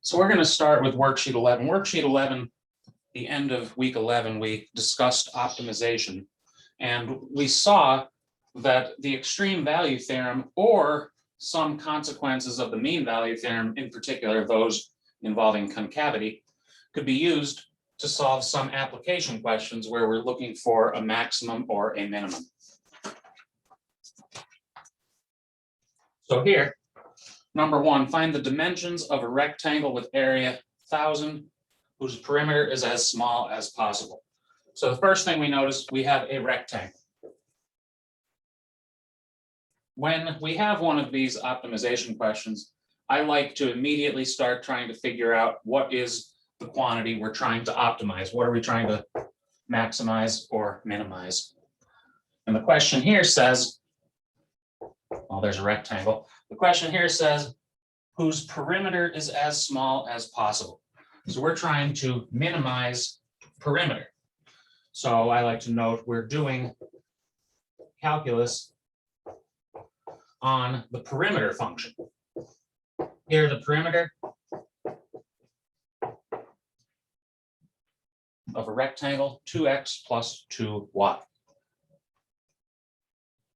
So we're going to start with worksheet 11. Worksheet 11, the end of week 11, we discussed optimization. And we saw that the extreme value theorem or some consequences of the mean value theorem, in particular those involving concavity, could be used to solve some application questions where we're looking for a maximum or a minimum. So here, number one, find the dimensions of a rectangle with area 1,000 whose perimeter is as small as possible. So the first thing we notice, we have a rectangle. When we have one of these optimization questions, I like to immediately start trying to figure out what is the quantity we're trying to optimize. What are we trying to maximize or minimize? And the question here says, well, there's a rectangle. The question here says, whose perimeter is as small as possible. So we're trying to minimize perimeter. So I like to note we're doing calculus on the perimeter function. Here, the perimeter of a rectangle, 2x plus 2y.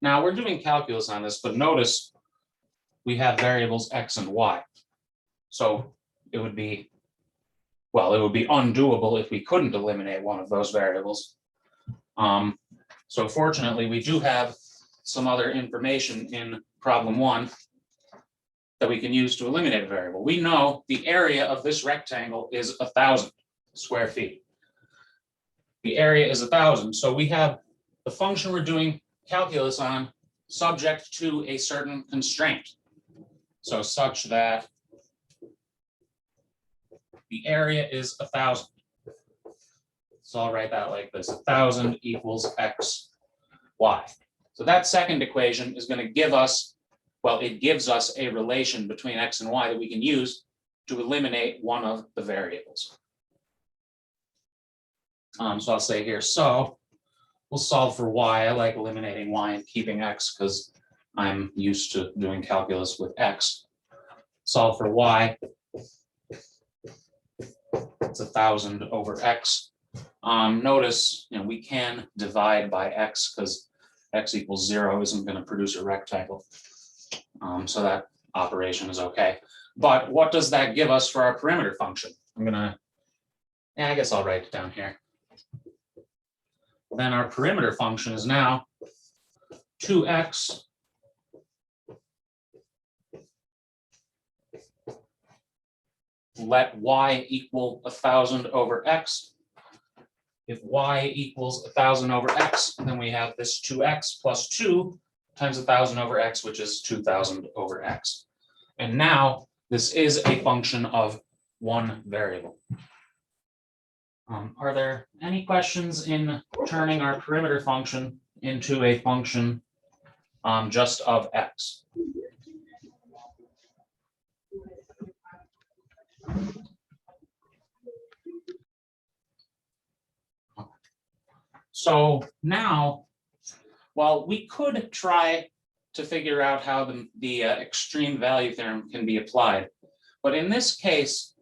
Now we're doing calculus on this, but notice we have variables x and y. So it would be, well, it would be undoable if we couldn't eliminate one of those variables. So fortunately, we do have some other information in problem 1 that we can use to eliminate a variable. We know the area of this rectangle is 1,000 square feet. The area is 1,000, so we have the function we're doing calculus on subject to a certain constraint. So such that the area is 1,000. So I'll write that like this: 1,000 equals x, y. So that second equation is going to give us, well, it gives us a relation between x and y that we can use to eliminate one of the variables. So I'll say here, so we'll solve for y. I like eliminating y and keeping x because I'm used to doing calculus with x. Solve for y. It's 1,000 over x. Notice, we can divide by x because x equals 0 isn't going to produce a rectangle. So that operation is okay. But what does that give us for our perimeter function? I guess I'll write it down here. Then our perimeter function is now 2x let y equal 1,000 over x. If y equals 1,000 over x, then we have this 2x plus 2 times 1,000 over x, which is 2,000 over x. And now this is a function of one variable. Are there any questions in turning our perimeter function into a function just of x? So now, well, we could try to figure out how the extreme value theorem can be applied. But in this case,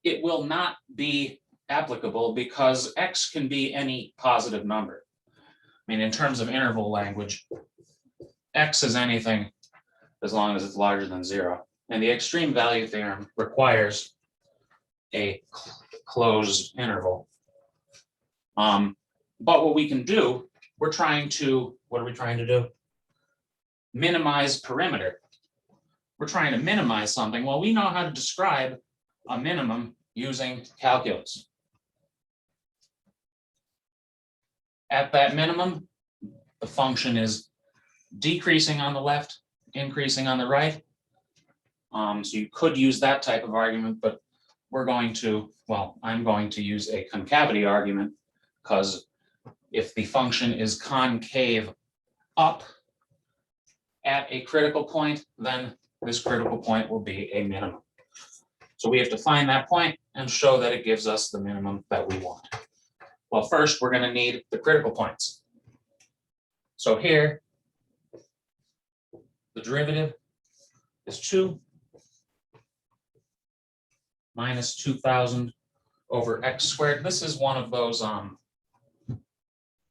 it will not be applicable because x can be any positive number. I mean, in terms of interval language, x is anything as long as it's larger than 0. And the extreme value theorem requires a closed interval. But what we can do, what are we trying to do? Minimize perimeter. We're trying to minimize something. Well, we know how to describe a minimum using calculus. At that minimum, the function is decreasing on the left, increasing on the right. So you could use that type of argument, but I'm going to use a concavity argument because if the function is concave up at a critical point, then this critical point will be a minimum. So we have to find that point and show that it gives us the minimum that we want. Well, first, we're going to need the critical points. So here, the derivative is 2. minus 2,000 over x squared. This is one of those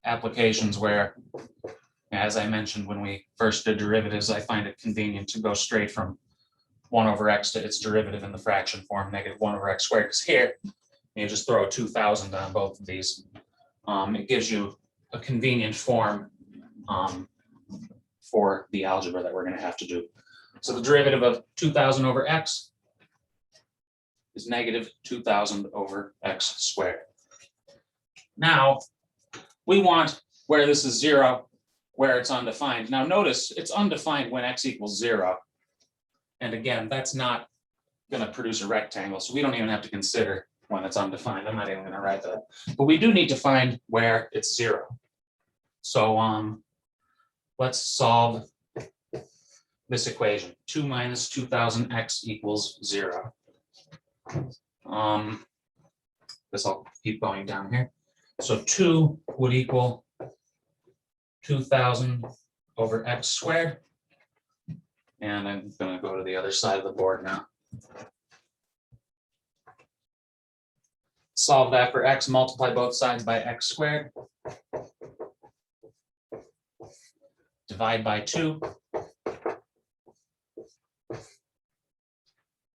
applications where, as I mentioned when we first did derivatives, I find it convenient to go straight from 1 over x to its derivative in the fraction form, negative 1 over x squared, because here you just throw a 2,000 on both of these. It gives you a convenient form for the algebra that we're going to have to do. So the derivative of 2,000 over x is negative 2,000 over x squared. Now, we want where this is 0, where it's undefined. Now notice it's undefined when x equals 0. And again, that's not going to produce a rectangle, so we don't even have to consider when it's undefined. I'm not even going to write that. But we do need to find where it's 0. So let's solve this equation. 2 minus 2,000x equals 0. This I'll keep going down here. So 2 would equal 2,000 over x squared. And I'm going to go to the other side of the board now. Solve that for x, multiply both sides by x squared. Divide by 2.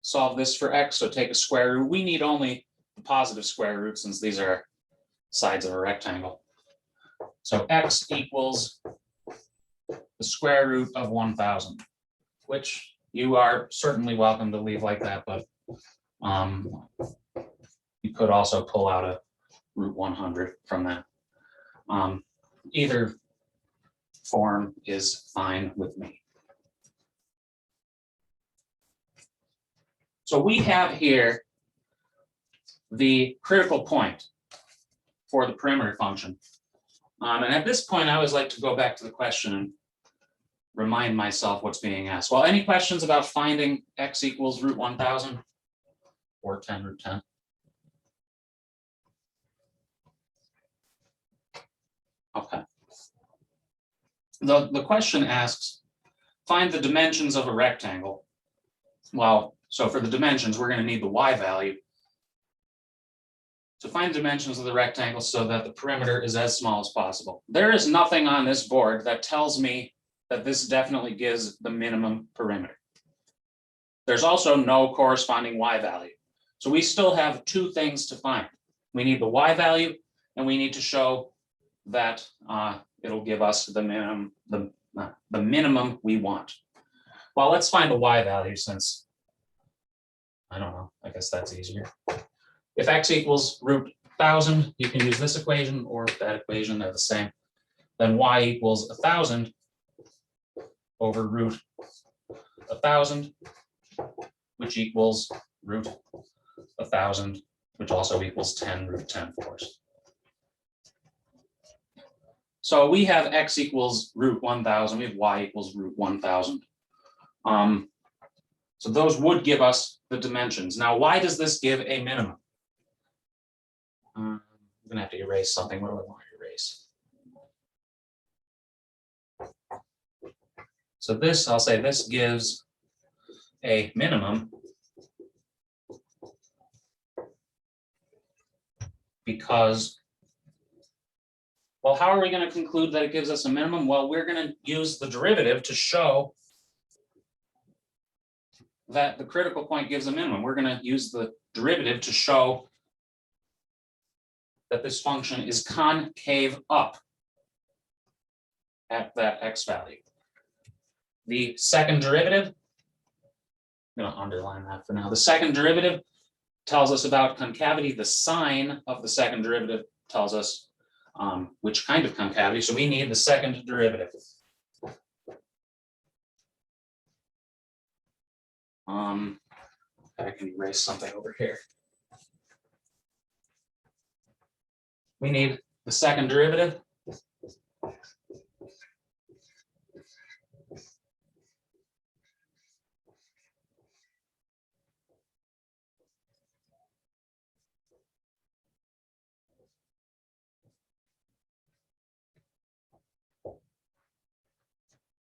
Solve this for x, so take a square root. We need only the positive square root since these are sides of a rectangle. So x equals the square root of 1,000, which you are certainly welcome to leave like that, but you could also pull out a root 100 from that. Either form is fine with me. So we have here the critical point for the perimeter function. And at this point, I always like to go back to the question and remind myself what's being asked. Well, any questions about finding x equals root 1,000 or 10 root 10? Okay. The question asks, find the dimensions of a rectangle. Well, so for the dimensions, we're going to need the y value. To find the dimensions of the rectangle so that the perimeter is as small as possible. There is nothing on this board that tells me that this definitely gives the minimum perimeter. There's also no corresponding y value. So we still have two things to find. We need the y value, and we need to show that it'll give us the minimum, the minimum we want. Well, let's find the y value since, I don't know, I guess that's easier. If x equals root 1,000, you can use this equation or that equation, they're the same. Then y equals 1,000 over root 1,000, which equals root 1,000, which also equals 10 root 10 fourths. So we have x equals root 1,000, we have y equals root 1,000. So those would give us the dimensions. Now, why does this give a minimum? I'm gonna have to erase something. What do I want to erase? So this, I'll say this gives a minimum because, well, how are we going to conclude that it gives us a minimum? Well, we're going to use the derivative to show that the critical point gives a minimum. We're going to use the derivative to show that this function is concave up at that x value. The second derivative, I'm going to underline that for now. The second derivative tells us about concavity. The sign of the second derivative tells us which kind of concavity. So we need the second derivative. I can erase something over here. We need the second derivative.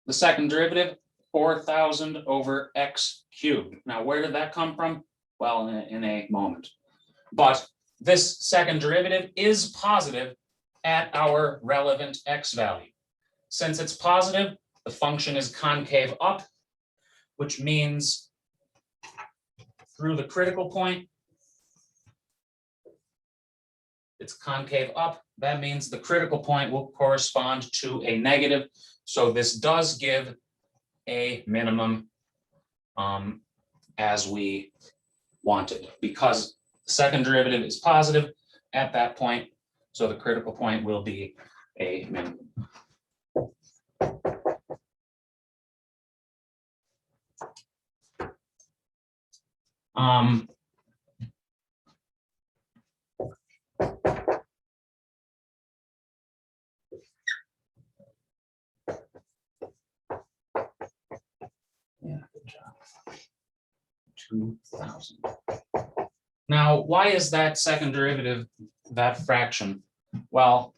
The second derivative, 4,000 over x cubed. Now, where did that come from? well, in a moment. But this second derivative is positive at our relevant x value. Since it's positive, the function is concave up, which means through the critical point, it's concave up. That means the critical point will correspond to a negative. So this does give a minimum as we wanted, because the second derivative is positive at that point. So the critical point will be a minimum. Yeah, good job. 2,000. Now, why is that second derivative that fraction? Well,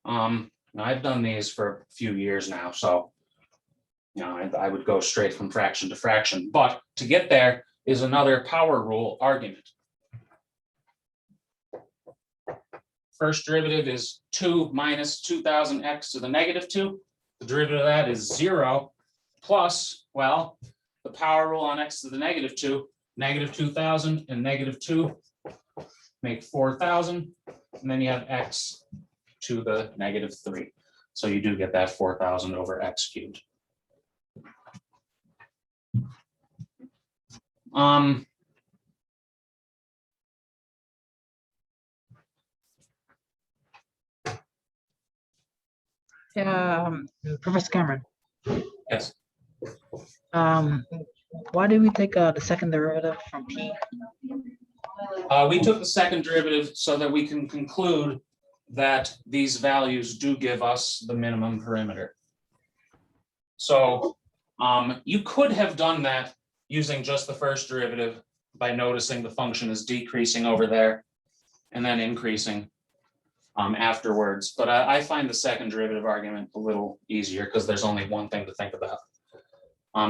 I've done these for a few years now, so I would go straight from fraction to fraction. But to get there is another power rule argument. First derivative is 2 minus 2,000x to the negative 2. The derivative of that is 0 plus, well, the power rule on x to the negative 2, negative 2,000 and negative 2 make 4,000. And then you have x to the negative 3. So you do get that 4,000 over x cubed. Professor Cameron, Yes. why did we take the second derivative from t? We took the second derivative so that we can conclude that these values do give us the minimum perimeter. So you could have done that using just the first derivative by noticing the function is decreasing over there and then increasing afterwards. But I find the second derivative argument a little easier because there's only one thing to think about.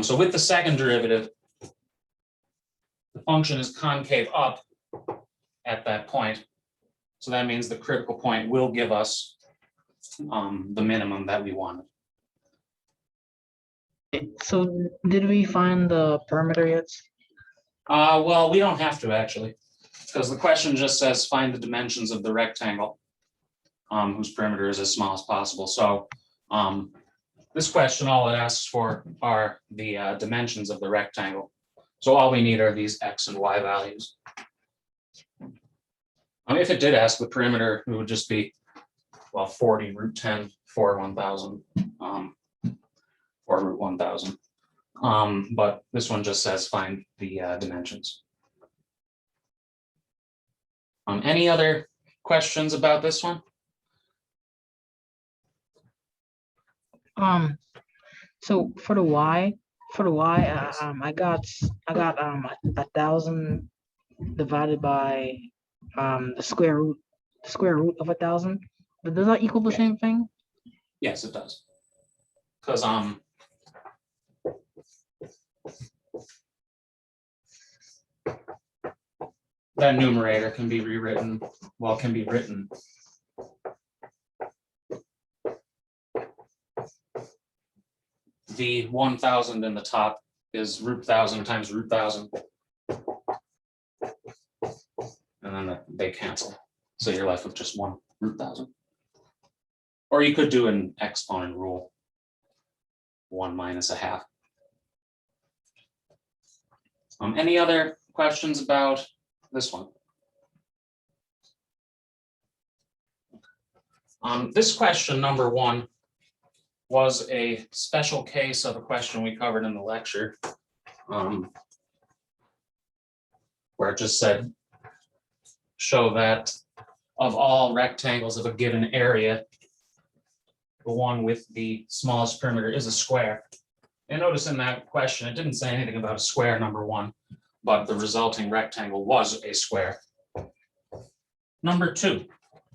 So with the second derivative, the function is concave up at that point. So that means the critical point will give us the minimum that we wanted. So did we find the perimeter yet? Well, we don't have to actually, because the question just says find the dimensions of the rectangle whose perimeter is as small as possible. So this question, all it asks for are the dimensions of the rectangle. So all we need are these x and y values. If it did ask the perimeter, it would just be, well, 40 root 10 for 1,000, or root 1,000. But this one just says find the dimensions. Any other questions about this one? So for the y, I got 1,000 divided by the square root of 1,000. But does that equal the same thing? Yes, it does. Because that numerator can be rewritten, well, can be written the 1,000 in the top is root 1,000 times root 1,000. And then they cancel. So you're left with just 1 root 1,000. Or you could do an exponent rule, 1 minus a half. Any other questions about this one? This question, number 1, was a special case of a question we covered in the lecture, where it just said, show that of all rectangles of a given area, the one with the smallest perimeter is a square. And notice in that question, it didn't say anything about a square, number 1, but the resulting rectangle was a square. Number 2,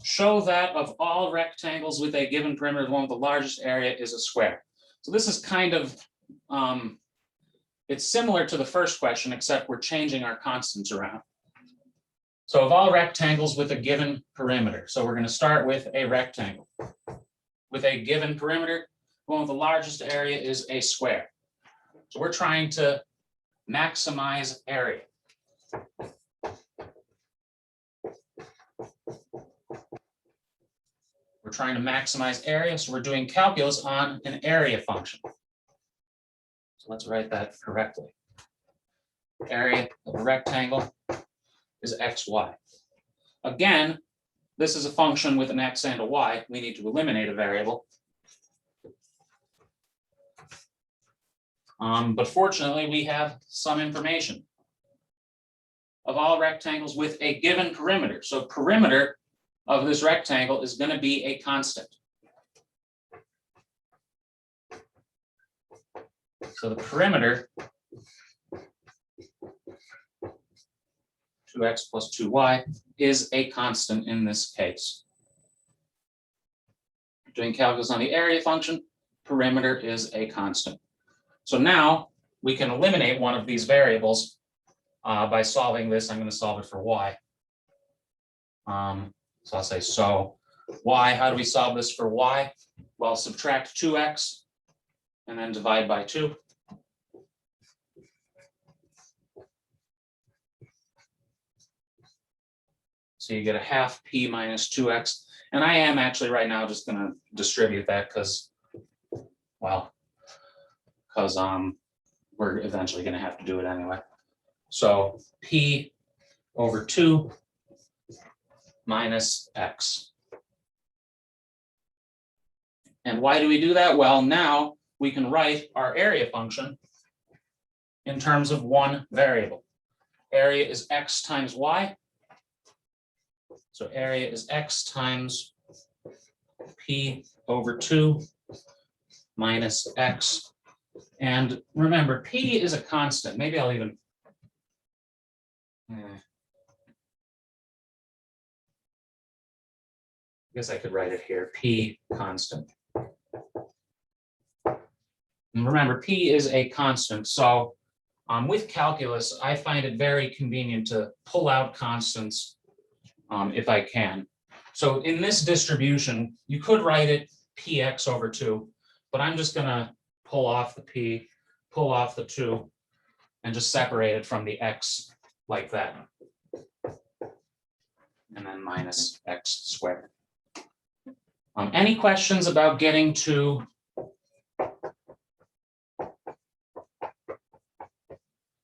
show that of all rectangles with a given perimeter, the one with the largest area is a square. So this is kind of, it's similar to the first question, except we're changing our constants around. So of all rectangles with a given perimeter, so we're going to start with a rectangle. With a given perimeter, the one with the largest area is a square. So we're trying to maximize area. We're trying to maximize area, so we're doing calculus on an area function. So let's write that correctly. Area of a rectangle is xy. Again, this is a function with an x and a y. We need to eliminate a variable. But fortunately, we have some information. Of all rectangles with a given perimeter. So perimeter of this rectangle is going to be a constant. So the perimeter, 2x plus 2y, is a constant in this case. Doing calculus on the area function, perimeter is a constant. So now we can eliminate one of these variables by solving this. I'm going to solve it for y. So I'll say so y. How do we solve this for y? Well, subtract 2x and then divide by 2. So you get a half p minus 2x. And I am actually right now just going to distribute that because, well, we're eventually going to have to do it anyway. So p over 2 minus x. And why do we do that? Well, now we can write our area function in terms of one variable. Area is x times y. So area is x times p over 2 minus x. And remember, p is a constant. Maybe I'll even... I guess I could write it here, p constant. And remember, p is a constant. So with calculus, I find it very convenient to pull out constants if I can. So in this distribution, you could write it px over 2, but I'm just going to pull off the p, pull off the 2, and just separate it from the x like that. And then minus x squared. Any questions about getting to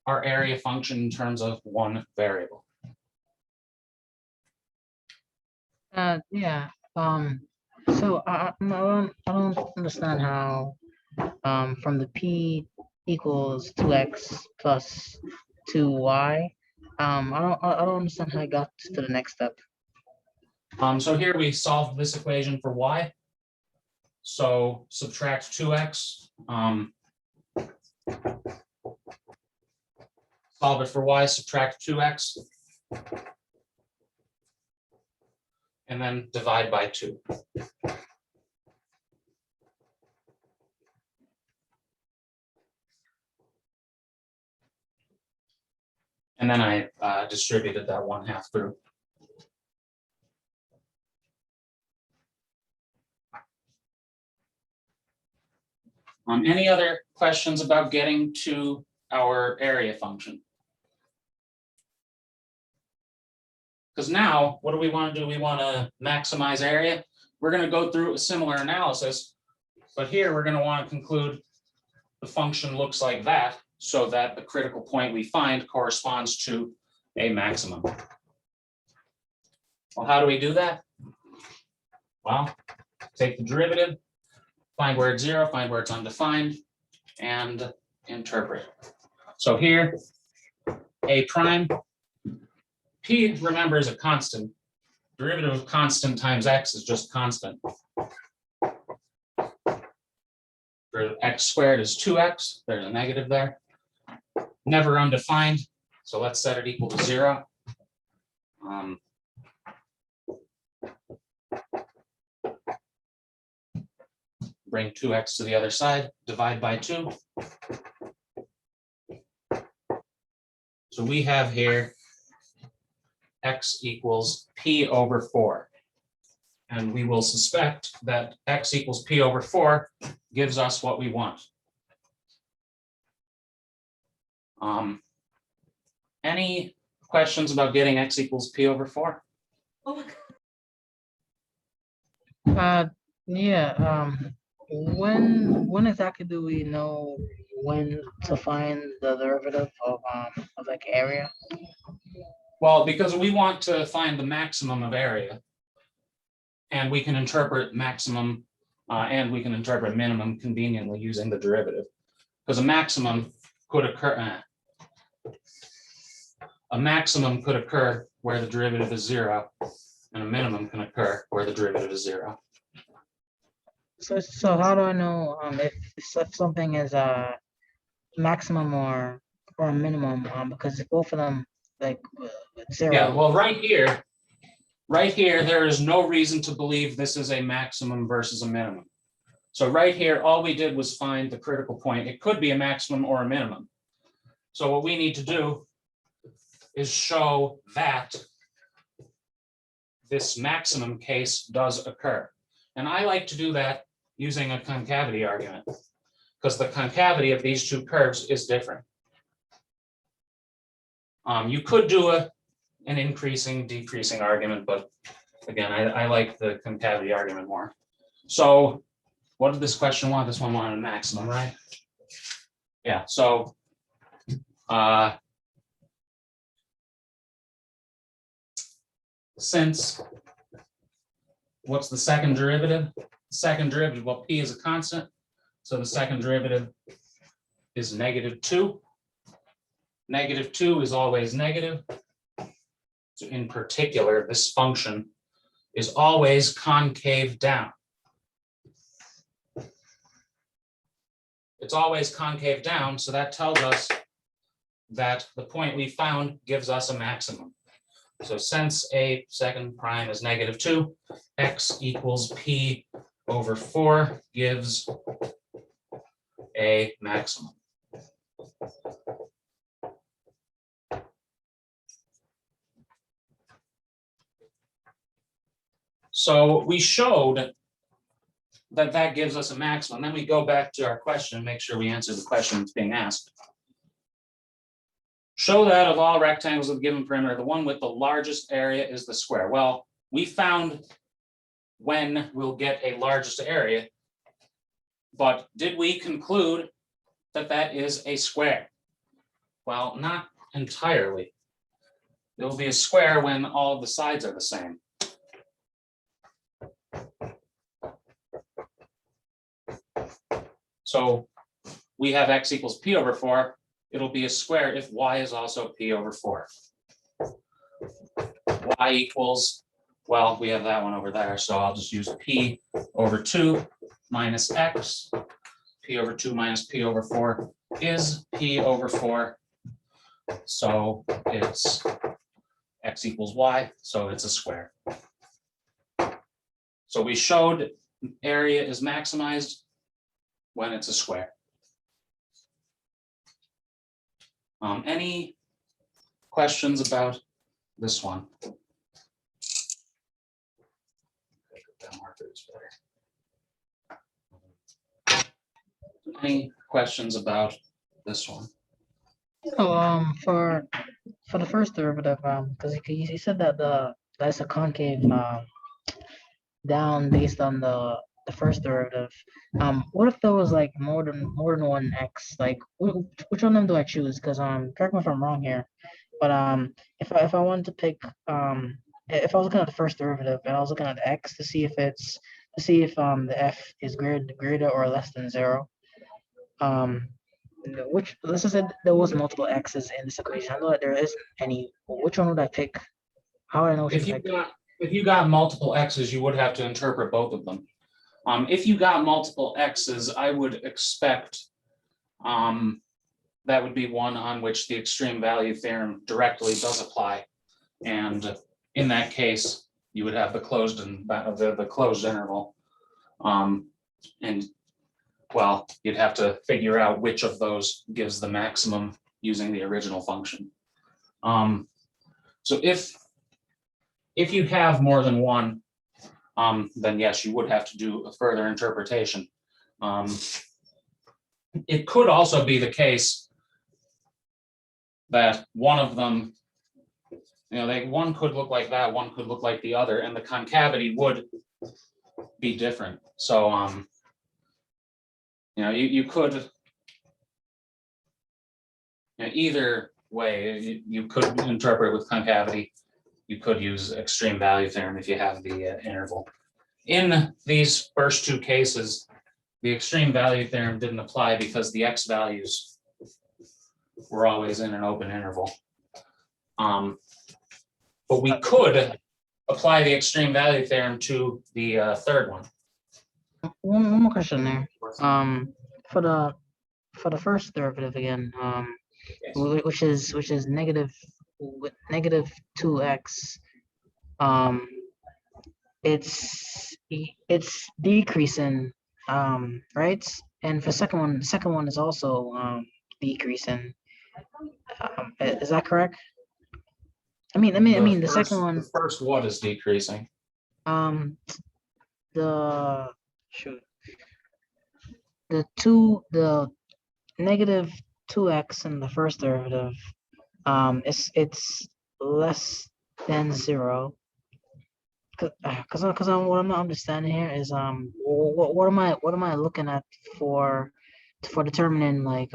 our area function in terms of one variable? Yeah. So I don't understand how from the p equals 2x plus 2y. I don't understand how I got to the next step. So here we solved this equation for y. So subtract 2x. Solve it for y, subtract 2x. And then divide by 2. And then I distributed that 1/2 through. Any other questions about getting to our area function? Because now, what do we want to do? We want to maximize area. We're going to go through a similar analysis, but here we're going to want to conclude the function looks like that, so that the critical point we find corresponds to a maximum. Well, how do we do that? Well, take the derivative, find where it's 0, find where it's undefined, and interpret. So here, a prime, p, remember, is a constant. Derivative of constant times x is just constant. X squared is 2x. There's a negative there. Never undefined, so let's set it equal to 0. Bring 2x to the other side, divide by 2. So we have here x equals p over 4. And we will suspect that x equals p over 4 gives us what we want. Any questions about getting x equals p over 4? Yeah, when exactly do we know when to find the derivative of like area? Well, because we want to find the maximum of area. And we can interpret maximum and we can interpret minimum conveniently using the derivative. Because a maximum could occur where the derivative is 0, and a minimum can occur where the derivative is 0. So how do I know if something is a maximum or a minimum? Because both of them like zero. Yeah, well, right here, there is no reason to believe this is a maximum versus a minimum. So right here, all we did was find the critical point. It could be a maximum or a minimum. So what we need to do is show that this maximum case does occur. And I like to do that using a concavity argument, because the concavity of these two curves is different. You could do an increasing, decreasing argument, but again, I like the concavity argument more. So what did this question want? This one wanted a maximum, right? Yeah, so since, what's the second derivative? Second derivative, well, p is a constant, so the second derivative is -2. -2 is always negative. So in particular, this function is always concave down. It's always concave down, so that tells us that the point we found gives us a maximum. So since a second prime is -2, x equals p over 4 gives a maximum. So we showed that that gives us a maximum. Then we go back to our question and make sure we answer the question that's being asked. Show that of all rectangles of a given perimeter, the one with the largest area is the square. Well, we found when we'll get a largest area, but did we conclude that that is a square? Well, not entirely. It will be a square when all of the sides are the same. So we have x equals p over 4. It'll be a square if y is also p over 4. Y equals, well, we have that one over there, so I'll just use p over 2 minus x. P over 2 minus p over 4 is p over 4. So it's x equals y, so it's a square. So we showed area is maximized when it's a square. Any questions about this one? Any questions about this one? So for the first derivative, because you said that that's a concave down based on the first derivative. What if there was like more than one x? Like which one of them do I choose? Because correct me if I'm wrong here, but if I wanted to pick if I was looking at the first derivative and I was looking at x to see if the f is greater or less than 0. Which, let's just say there was multiple x's in this equation. I know that there isn't any. Which one would I pick? How would I know which If one to pick? if you got multiple x's, you would have to interpret both of them. If you got multiple x's, I would expect that would be one on which the extreme value theorem directly does apply. And in that case, you would have the closed interval. And well, you'd have to figure out which of those gives the maximum using the original function. So if you have more than one, then yes, you would have to do a further interpretation. It could also be the case that one of them, one could look like that, one could look like the other, and the concavity would be different. So, you could, either way, you could interpret with concavity. You could use extreme value theorem if you have the interval. In these first two cases, the extreme value theorem didn't apply because the x values were always in an open interval. But we could apply the extreme value theorem to the third one. One more question there. For the first derivative again, Yes. which is negative 2x, it's decreasing, right? And for the second one is also decreasing. Is that correct? I mean the second one. The first what is decreasing? The negative 2x in the first derivative, it's less than 0. Because what I'm not understanding here is what am I looking at for determining like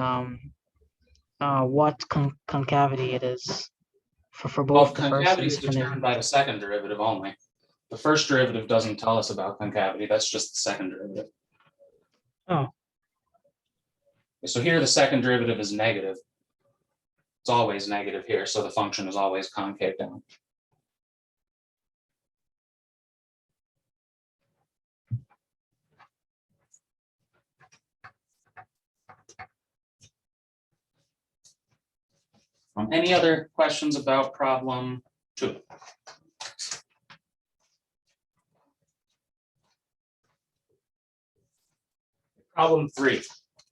what concavity it is for both the first concavity and is second determined by the second derivative only. The first derivative doesn't tell us about concavity. That's just the second derivative. Oh. So here the second derivative is negative. It's always negative here, so the function is always concave down. Any other questions about problem 2? Problem 3.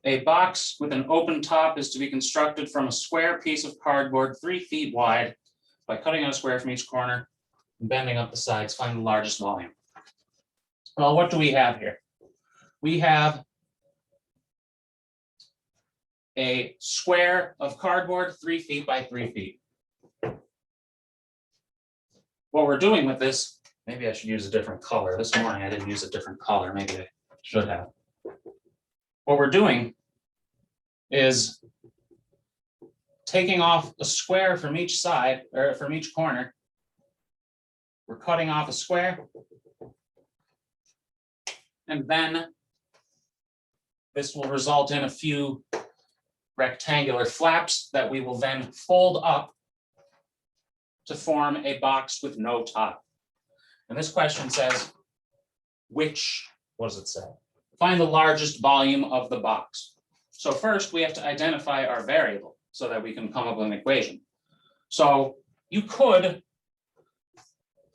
A box with an open top is to be constructed from a square piece of cardboard 3 feet wide by cutting out a square from each corner and bending up the sides. Find the largest volume. Well, what do we have here? We have a square of cardboard 3 feet by 3 feet. What we're doing with this, maybe I should use a different color. This morning I didn't use a different color. Maybe I should have. What we're doing is taking off a square from each side, or from each corner. We're cutting off a square. And then this will result in a few rectangular flaps that we will then fold up to form a box with no top. And this question says, what does it say? Find the largest volume of the box. So first we have to identify our variable so that we can come up with an equation. So you could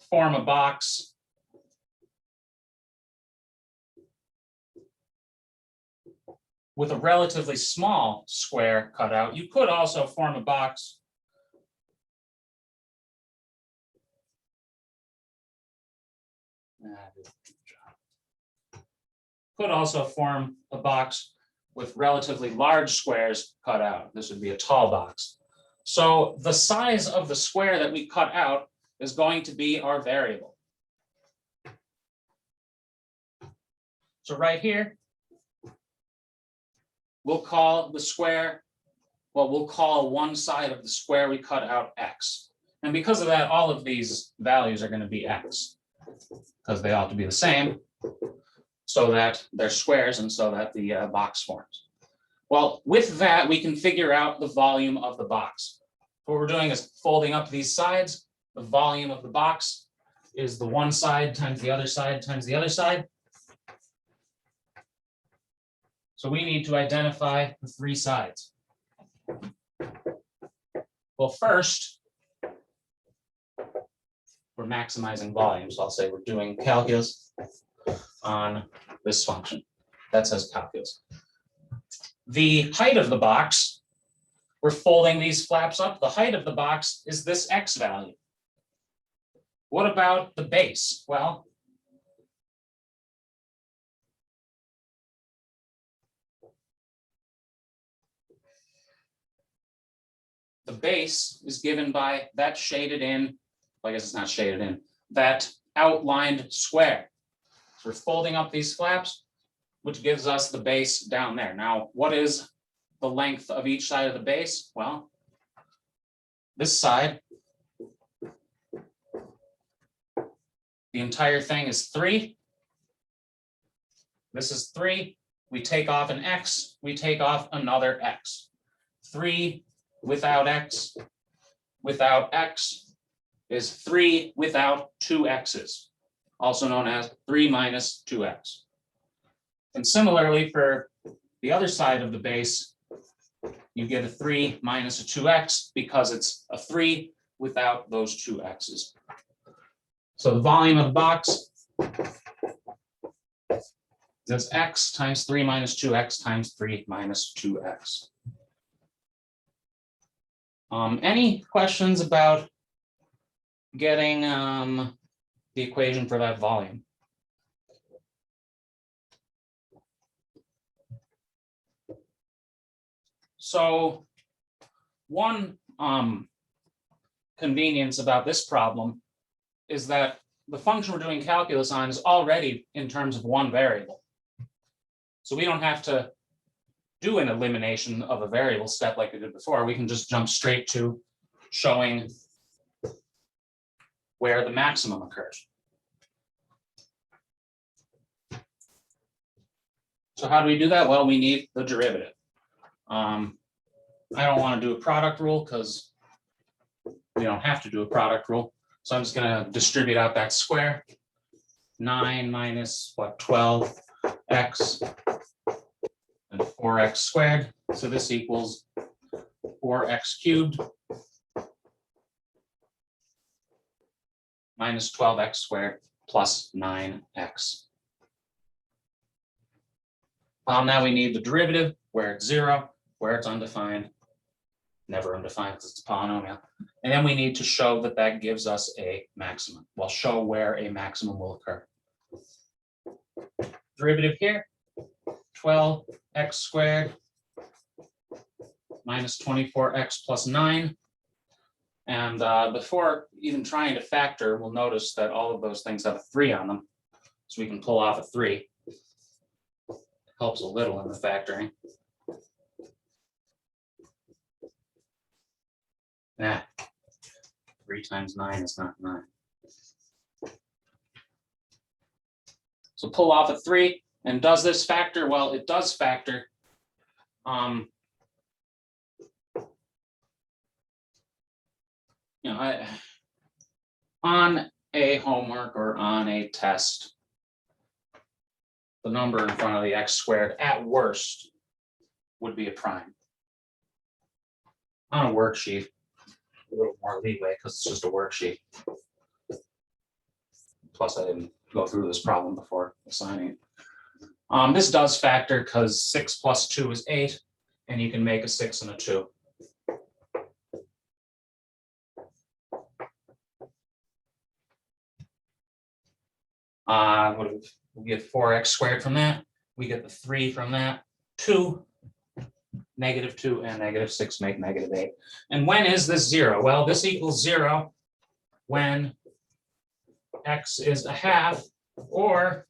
form a box with a relatively small square cut out. You could also form a box with relatively large squares cut out. This would be a tall box. So the size of the square that we cut out is going to be our variable. So right here, we'll call the square, we'll call one side of the square we cut out x. And because of that, all of these values are going to be x, because they ought to be the same, so that they're squares and so that the box forms. Well, with that, we can figure out the volume of the box. What we're doing is folding up these sides. The volume of the box is the one side times the other side times the other side. So we need to identify the 3 sides. Well, first, we're maximizing volume. So I'll say we're doing calculus on this function. That says calculus. The height of the box, we're folding these flaps up. The height of the box is this X value. What about the base? Well, the base is given by that shaded in, well, I guess it's not shaded in, that outlined square. So we're folding up these flaps, which gives us the base down there. Now, what is the length of each side of the base? Well, this side, the entire thing is 3. This is 3. We take off an X, we take off another X. 3 without X is 3 without 2 X's, also known as 3 minus 2X. And similarly, for the other side of the base, you get a 3 minus a 2X because it's a 3 without those 2 X's. So the volume of the box is X times 3 minus 2X times 3 minus 2X. Any questions about getting the equation for that volume? So one convenience about this problem is that the function we're doing calculus on is already in terms of one variable. So we don't have to do an elimination of a variable step like we did before. We can just jump straight to showing where the maximum occurs. So how do we do that? Well, we need the derivative. I don't want to do a product rule because we don't have to do a product rule. So I'm just going to distribute out that square. 9 minus what, 12x and 4x squared. So this equals 4x cubed minus 12x squared plus 9x. Now we need the derivative where it's 0, where it's undefined, never undefined because it's a polynomial. And then we need to show that that gives us a maximum. Well, show where a maximum will occur. Derivative here, 12x squared minus 24x plus 9. And before even trying to factor, we'll notice that all of those things have a 3 on them. So we can pull off a 3. Helps a little in the factoring. 3 times 9 is not 9. So pull off a 3, and does this factor? Well, it does factor. On a homework or on a test, the number in front of the x squared at worst would be a prime. On a worksheet, a little more leeway because it's just a worksheet. Plus, I didn't go through this problem before assigning it. This does factor because 6 plus 2 is 8, and you can make a 6 and a 2. We get 4x squared from that. We get the 3 from that. 2, negative 2, and negative 6 make negative 8. And when is this 0? Well, this equals 0 when x is a half, or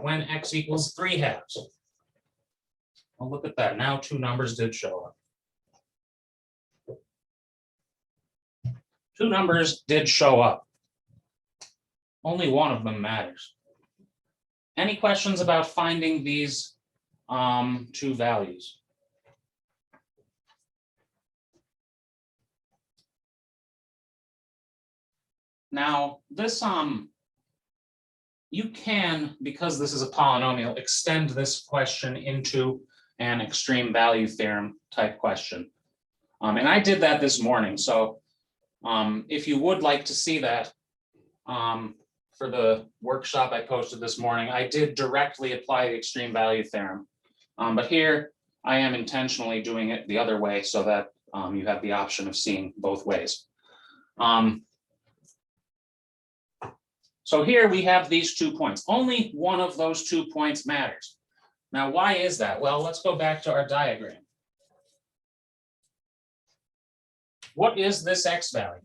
when x equals 3 halves. Well, look at that. Now 2 numbers did show up. 2 numbers did show up. Only one of them matters. Any questions about finding these 2 values? Now, this, you can, because this is a polynomial, extend this question into an extreme value theorem type question. And I did that this morning. So if you would like to see that, for the workshop I posted this morning, I did directly apply the extreme value theorem. But here I am intentionally doing it the other way so that You have the option of seeing both ways. So here we have these 2 points. Only one of those 2 points matters. Now, why is that? Well, let's go back to our diagram. What is this x value?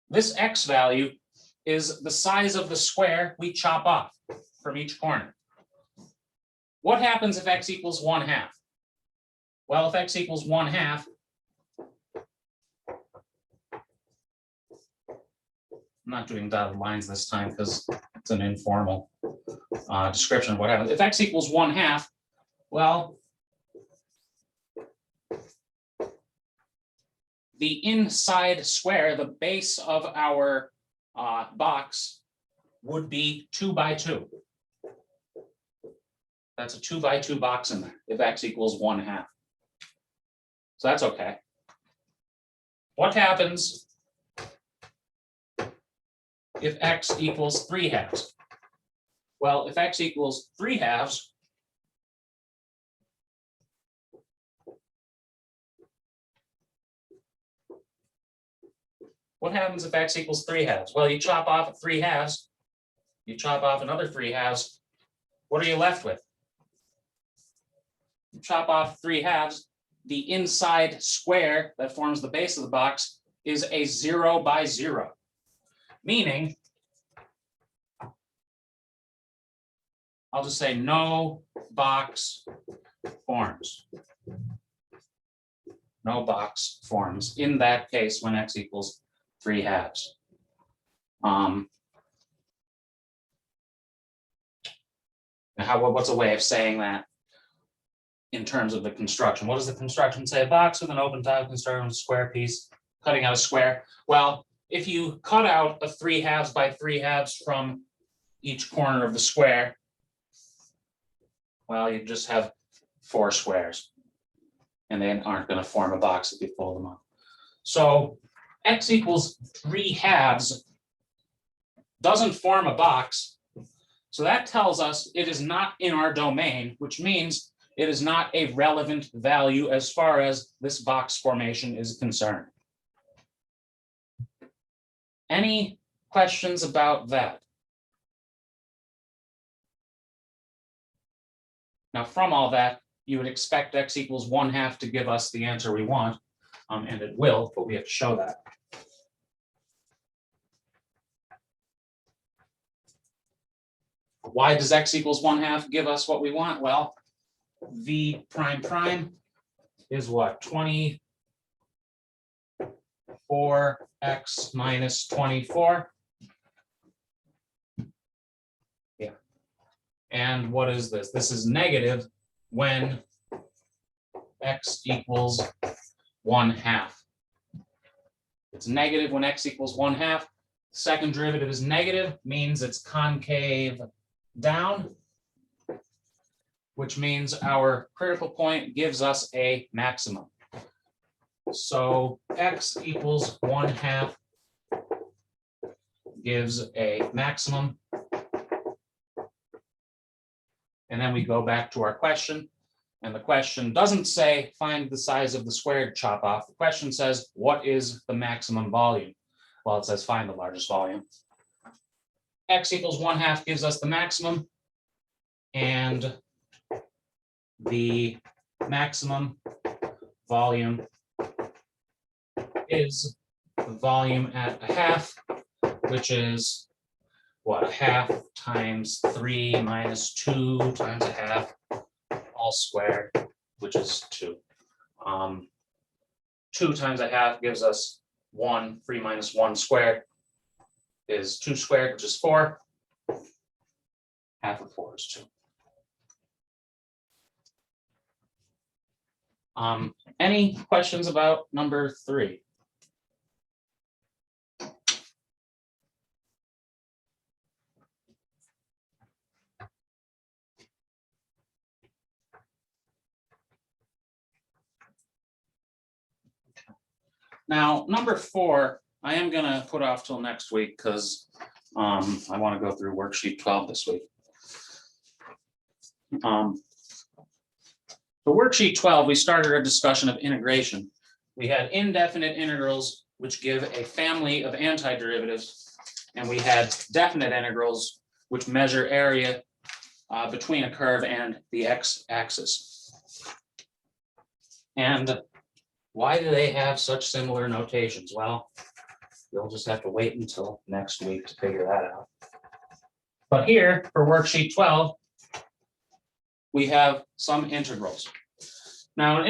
This x value is the size of the square we chop off from each corner. What happens if x equals 1/2? Well, if x equals 1/2, I'm not doing dotted lines this time because it's an informal description of what happens. If x equals 1/2, well, the inside square, the base of our box, would be 2 by 2. That's a 2 by 2 box in there if x equals 1/2. So that's okay. What happens if x equals 3/2? Well, if x equals 3/2, what happens if x equals 3/2? Well, you chop off 3/2, you chop off another 3/2, what are you left with? You chop off 3/2, the inside square that forms the base of the box is a 0 by 0, meaning, I'll just say no box forms. No box forms in that case when x equals 3/2. What's a way of saying that in terms of the construction? What does the construction say? A box with an open top construction, a square piece, cutting out a square. Well, if you cut out a 3/2 by 3/2 from each corner of the square, well, you just have 4 squares, and they aren't going to form a box if you fold them up. So x equals 3/2 doesn't form a box. So that tells us it is not in our domain, which means it is not a relevant value as far as this box formation is concerned. Any questions about that? Now, from all that, you would expect x equals 1/2 to give us the answer we want, and it will, but we have to show that. Why does x equals 1/2 give us what we want? Well, v prime prime is what? 24x minus 24. Yeah. And what is this? This is negative when x equals 1/2. It's negative when x equals 1/2. Second derivative is negative, means it's concave down, which means our critical point gives us a maximum. So x equals 1/2 gives a maximum. And then we go back to our question. And the question doesn't say find the size of the square to chop off. The question says, what is the maximum volume? Well, it says find the largest volume. X equals 1/2 gives us the maximum. And the maximum volume is the volume at 1/2, which is what? 1/2 times 3 minus 2 times 1/2, all squared, which is 2. 2 times 1/2 gives us 1. 3 minus 1 squared is 2 squared, which is 4. 1/2 of 4 is 2. Any questions about number 3? Now, number 4, I am going to put off till next week because I want to go through worksheet 12 this week. For worksheet 12, we started a discussion of integration. We had indefinite integrals, which give a family of antiderivatives, and we had definite integrals, which measure area between a curve and the x-axis. And why do they have such similar notations? Well, you'll just have to wait until next week to figure that out. But here, for worksheet 12, we have some integrals. Now, an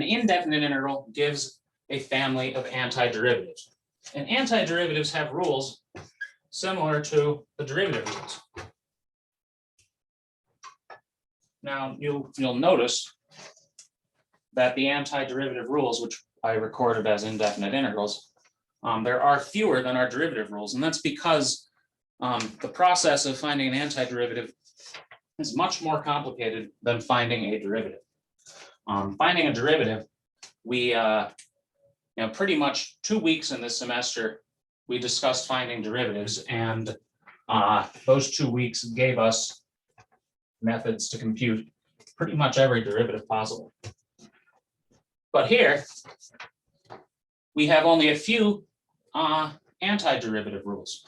indefinite integral gives a family of antiderivatives. And antiderivatives have rules similar to the derivative rules. Now, you'll notice that the antiderivative rules, which I recorded as indefinite integrals, there are fewer than our derivative rules. And that's because the process of finding an antiderivative is much more complicated than finding a derivative. Finding a derivative, we, pretty much 2 weeks in this semester, we discussed finding derivatives, and those 2 weeks gave us methods to compute pretty much every derivative possible. But here, we have only a few antiderivative rules.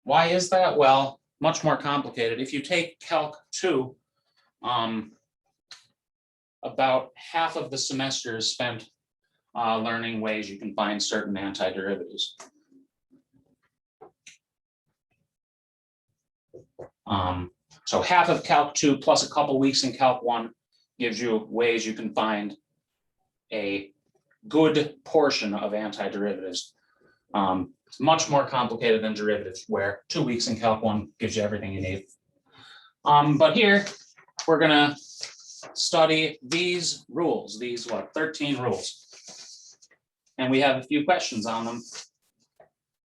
Why is that? Well, much more complicated. If you take Calc 2, about half of the semester is spent learning ways you can find certain antiderivatives. So half of Calc 2 plus a couple weeks in Calc 1 gives you ways you can find a good portion of antiderivatives. It's much more complicated than derivatives, where 2 weeks in Calc 1 gives you everything you need. But here, we're going to study these rules, these 13 rules. And we have a few questions on them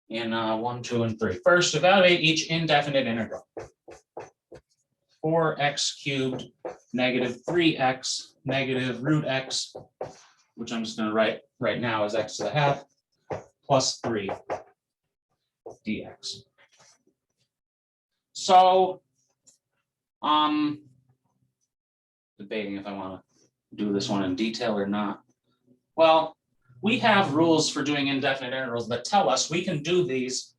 in 1, 2, and 3. First, evaluate each indefinite integral. 4x cubed negative 3x negative root x, which I'm just going to write right now as x to the half, plus 3 dx. So, debating if I want to do this one in detail or not. Well, we have rules for doing indefinite integrals that tell us we can do these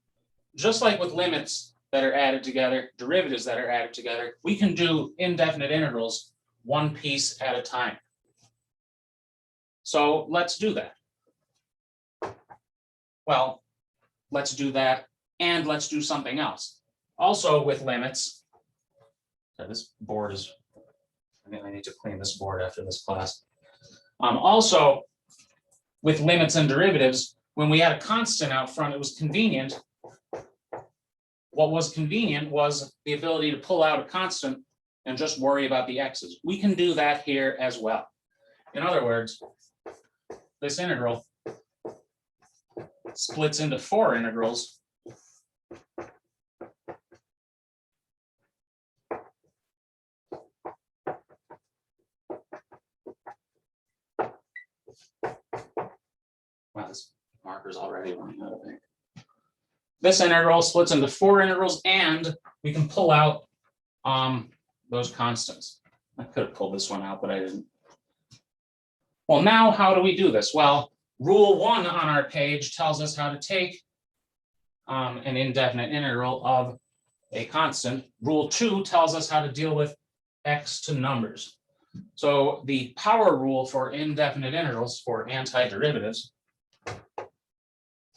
just like with limits that are added together, derivatives that are added together. We can do indefinite integrals one piece at a time. So let's do that. Well, let's do that, and let's do something else. Also with limits, so this board is, I need to clean this board after this class. Also, with limits and derivatives, when we had a constant out front, it was convenient. What was convenient was the ability to pull out a constant and just worry about the x's. We can do that here as well. In other words, this integral splits into 4 integrals. Wow, this marker's already running out of ink. This integral splits into 4 integrals, and we can pull out those constants. I could have pulled this one out, but I didn't. Well, now how do we do this? Well, rule 1 on our page tells us how to take an indefinite integral of a constant. Rule 2 tells us how to deal with x to numbers. So the power rule for indefinite integrals for antiderivatives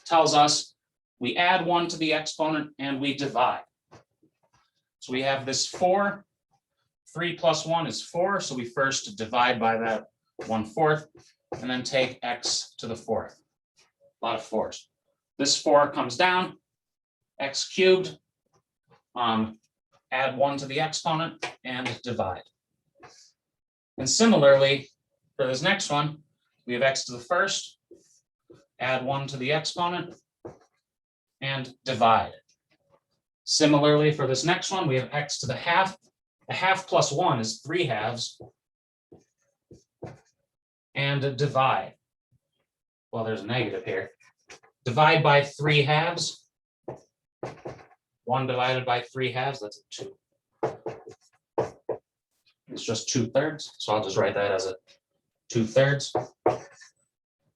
tells us we add 1 to the exponent and we divide. So we have this 4. 3 plus 1 is 4. So we first divide by that 1/4 and then take x to the 4th. A lot of 4s. This 4 comes down, x cubed, add 1 to the exponent and divide. And similarly, for this next one, we have x to the 1st, add 1 to the exponent, and divide. Similarly, for this next one, we have x to the half. A half plus 1 is 3 halves. And divide. Well, there's a negative here. Divide by 3 halves. 1 divided by 3 halves, that's a 2. is just 2/3. So I'll just write that as a 2/3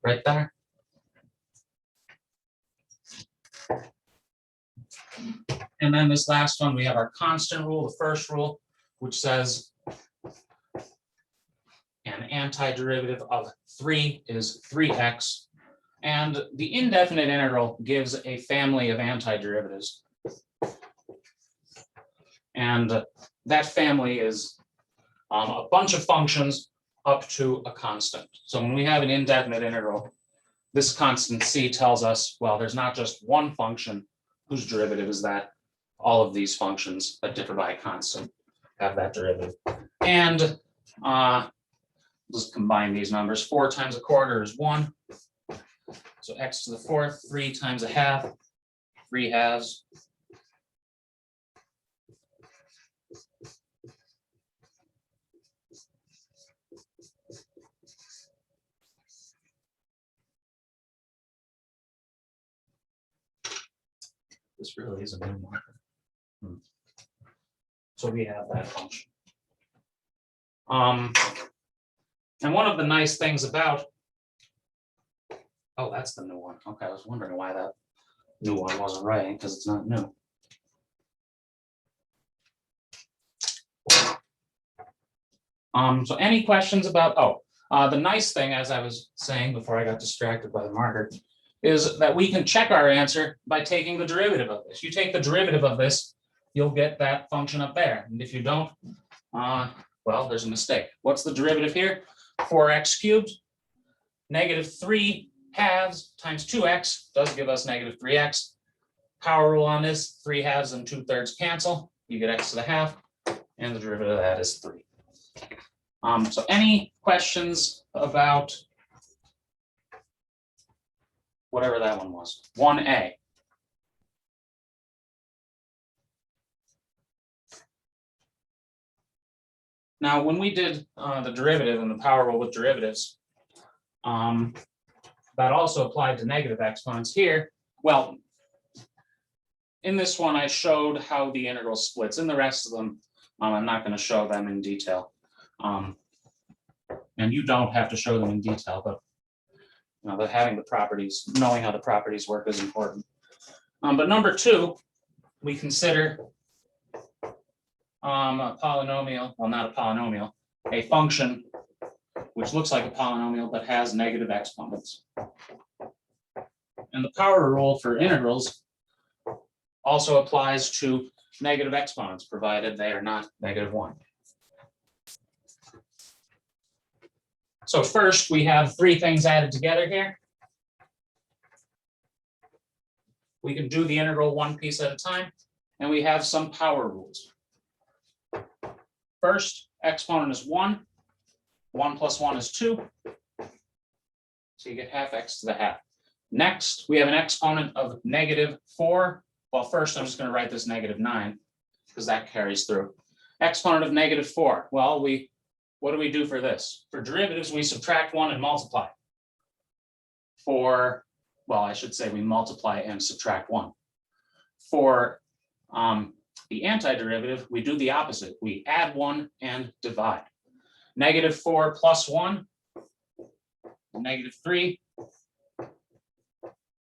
right there. And then this last one, we have our constant rule, the first rule, which says an antiderivative of 3 is 3x. And the indefinite integral gives a family of antiderivatives. And that family is a bunch of functions up to a constant. So when we have an indefinite integral, this constant c tells us, well, there's not just one function whose derivative is that. All of these functions that differ by a constant have that derivative. And let's combine these numbers. 4 times a quarter is 1. So x to the 4th, 3 times a half, 3 halves. This really is a new marker. So we have that function. And one of the nice things about, oh, that's the new one. Okay, I was wondering why that new one wasn't writing, because it's not new. So any questions about, the nice thing, as I was saying before I got distracted by the marker, is that we can check our answer by taking the derivative of this. You take the derivative of this, you'll get that function up there. And if you don't, well, there's a mistake. What's the derivative here? 4x cubed. -3 halves times 2x does give us -3x. Power rule on this, 3 halves and 2/3 cancel. You get x to the half, and the derivative of that is 3. So any questions about whatever that one was? 1a. Now, when we did the derivative and the power rule with derivatives, that also applied to negative exponents here. Well, in this one, I showed how the integral splits. In the rest of them, I'm not going to show them in detail. And you don't have to show them in detail, but having the properties, knowing how the properties work is important. But number 2, we consider a polynomial, well, not a polynomial, a function which looks like a polynomial but has negative exponents. And the power rule for integrals also applies to negative exponents, provided they are not -1. So first, we have 3 things added together here. We can do the integral one piece at a time, and we have some power rules. First, exponent is 1. 1 plus 1 is 2. So you get half x to the half. Next, we have an exponent of -4. Well, first, I'm just going to write this -9 because that carries through. Exponent of -4. Well, what do we do for this? For derivatives, we subtract 1 and multiply. Well, I should say we multiply and subtract 1. For the antiderivative, we do the opposite. We add 1 and divide. -4 plus 1, -3.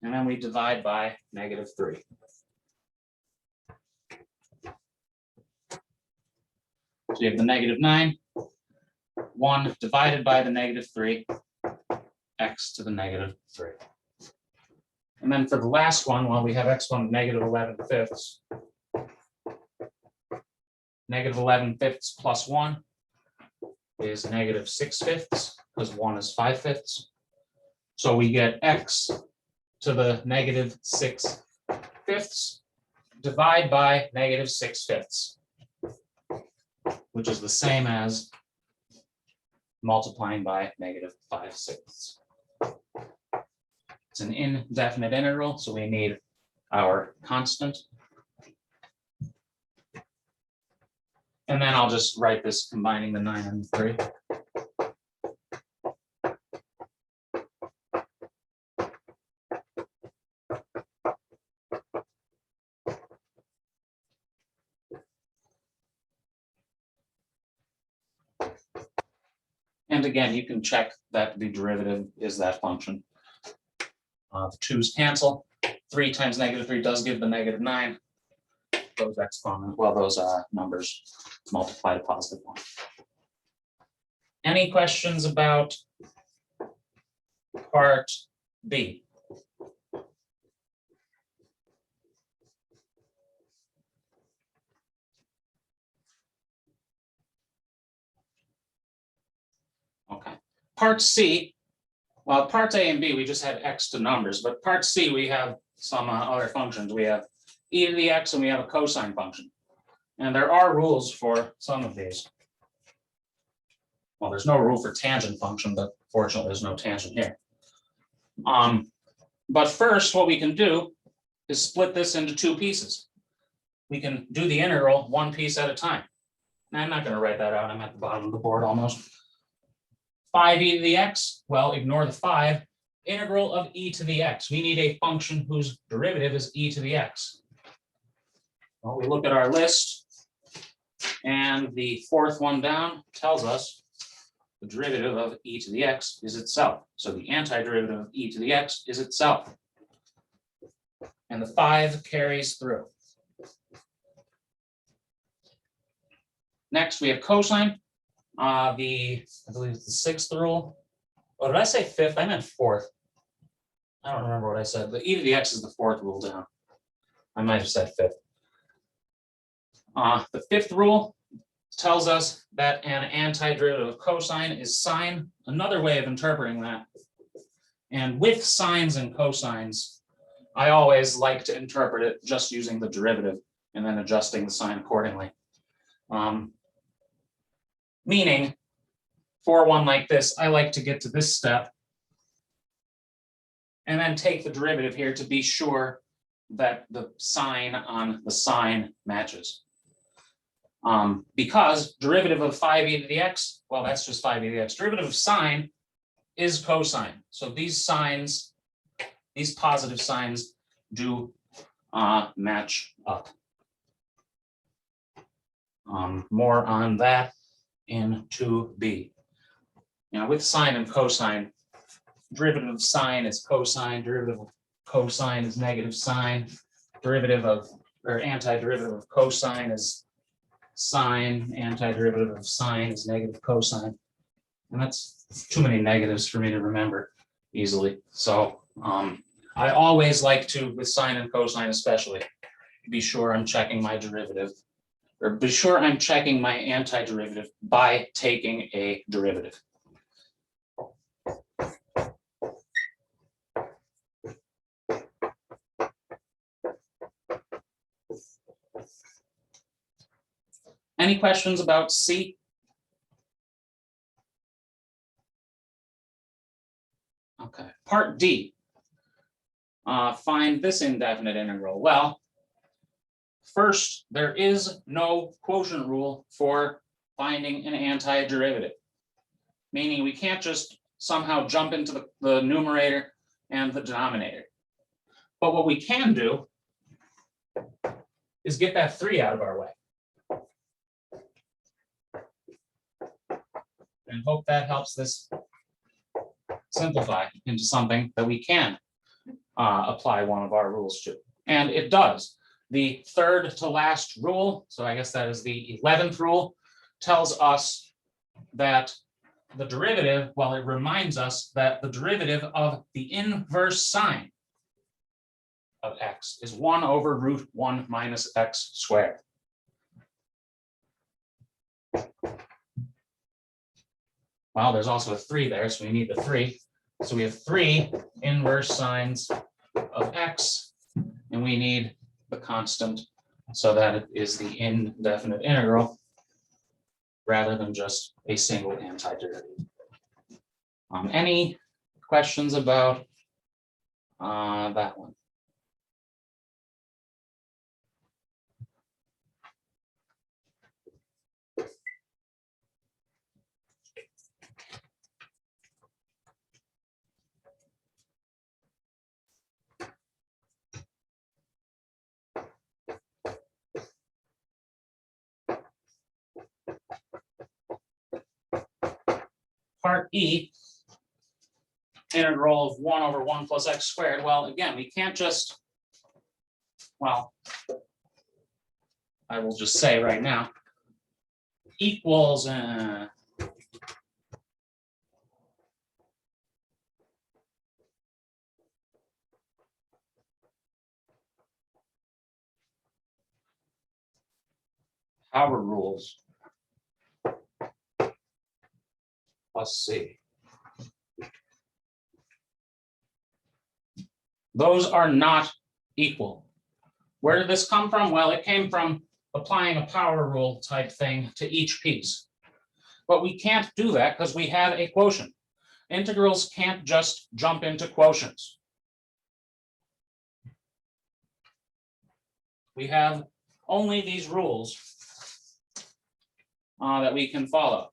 And then we divide by -3. So you have the -9, 1 divided by the -3, x to the -3. And then for the last one, well, we have exponent -11/5. -11/5 plus 1 is -6/5, because 1 is 5/5. So we get x to the -6/5 divide by -6/5, which is the same as multiplying by -5/6. It's an indefinite integral, so we need our constant. And then I'll just write this combining the 9 and the 3. And again, you can check that the derivative is that function. The 2's cancel. 3 times -3 does give the -9. Those exponents, well, those numbers multiply to +1. Any questions about part B? Okay. Part C, well, parts A and B, we just had x to numbers, but part C, we have some other functions. We have e to the x and we have a cosine function. And there are rules for some of these. Well, there's no rule for tangent function, but fortunately there's no tangent here. But first, what we can do is split this into 2 pieces. We can do the integral one piece at a time. Now, I'm not going to write that out. I'm at the bottom of the board almost. 5e to the x, well, ignore the 5. Integral of e to the x. We need a function whose derivative is e to the x. Well, we look at our list, and the 4th one down tells us the derivative of e to the x is itself. So the antiderivative of e to the x is itself. And the 5 carries through. Next, we have cosine. I believe it's the 6th rule. Oh, did I say 5th? I meant 4th. I don't remember what I said. The e to the x is the 4th rule down. I might have said 5th. The 5th rule tells us that an antiderivative of cosine is sine. Another way of interpreting that. And with sines and cosines, I always like to interpret it just using the derivative and then adjusting the sign accordingly. Meaning, for one like this, I like to get to this step and then take the derivative here to be sure that the sign on the sign matches. Because derivative of 5e to the x, well, that's just 5e to the x. Derivative of sine is cosine. So these signs, these positive signs do match up. More on that in 2b. Now with sine and cosine, derivative of sine is cosine, derivative of cosine is negative sine, derivative of, or antiderivative of cosine is sine, antiderivative of sine is negative cosine. And that's too many negatives for me to remember easily. So I always like to, with sine and cosine especially, be sure I'm checking my derivative, or be sure I'm checking my antiderivative by taking a derivative. Any questions about C? Okay, part D. Find this indefinite integral. Well, first, there is no quotient rule for finding an antiderivative, meaning we can't just somehow jump into the numerator and the denominator. But what we can do is get that 3 out of our way. And hope that helps this simplify into something that we can apply one of our rules to. And it does. The 3rd to last rule, so I guess that is the 11th rule, tells us that the derivative, well, it reminds us that the derivative of the inverse sine of x is 1 over √1 minus x squared. Well, there's also a 3 there, so we need the 3. So we have 3 inverse sines of x, and we need the constant so that it is the indefinite integral rather than just a single antiderivative. Any questions about that one? part E, integral of 1 over 1 plus x squared. Well, again, we can't just, well, I will just say right now, equals, Power rules plus C. Those are not equal. Where did this come from? Well, it came from applying a power rule type thing to each piece. But we can't do that because we have a quotient. Integrals can't just jump into quotients. We have only these rules that we can follow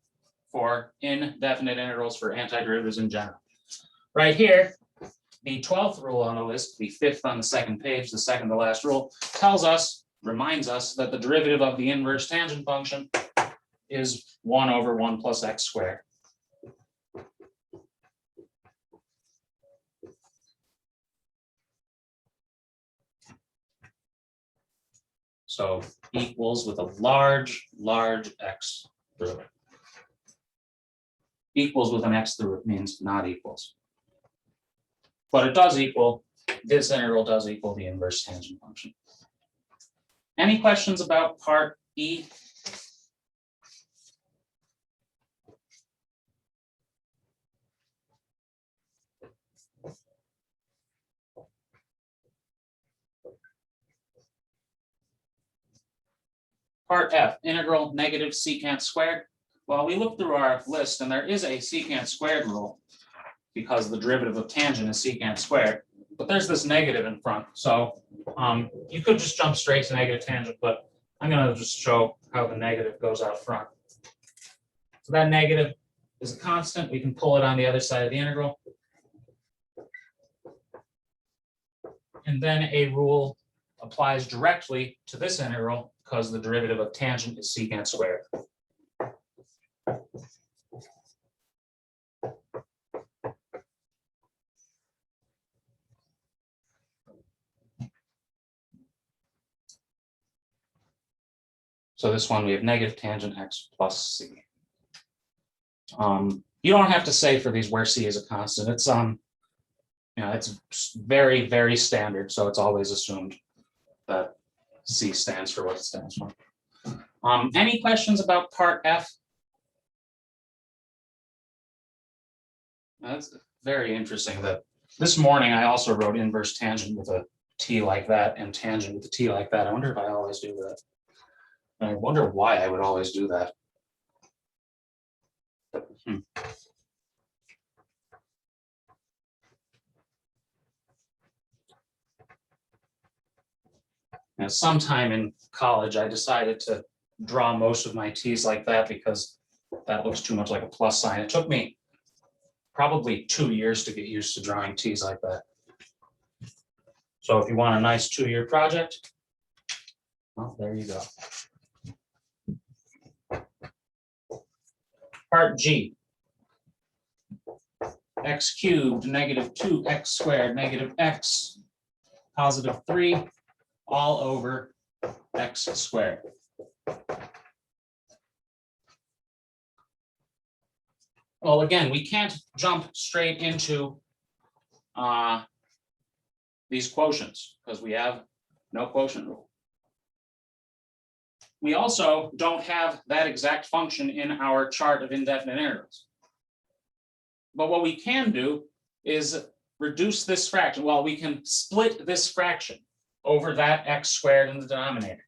for indefinite integrals for antiderivatives in general. Right here, the 12th rule on the list, the 5th on the second page, the second to last rule, tells us, reminds us that the derivative of the inverse tangent function is 1 over 1 plus x squared. So equals with a large, large x through it. Equals with an x through it means not equals. But it does equal, this integral does equal the inverse tangent function. Any questions about part E? Part F, integral negative secant squared. Well, we looked through our list and there is a secant squared rule because the derivative of tangent is secant squared, but there's this negative in front. So you could just jump straight to negative tangent, but I'm going to just show how the negative goes out front. So that negative is a constant. We can pull it on the other side of the integral. And then a rule applies directly to this integral because the derivative of tangent is secant squared. So this one, we have negative tangent x plus c. You don't have to say for these where c is a constant. It's it's very, very standard. So it's always assumed that c stands for what it stands for. Any questions about part F? That's very interesting that this morning I also wrote inverse tangent with a t like that and tangent with a t like that. I wonder if I always do that. I wonder why I would always do that. Now, sometime in college, I decided to draw most of my t's like that because that looks too much like a plus sign. It took me probably 2 years to get used to drawing t's like that. So if you want a nice 2-year project, well, there you go. Part G. X cubed negative 2x squared negative x positive 3 all over x squared. Well, again, we can't jump straight into these quotients because we have no quotient rule. We also don't have that exact function in our chart of indefinite integrals. But what we can do is reduce this fraction. Well, we can split this fraction over that x squared in the denominator.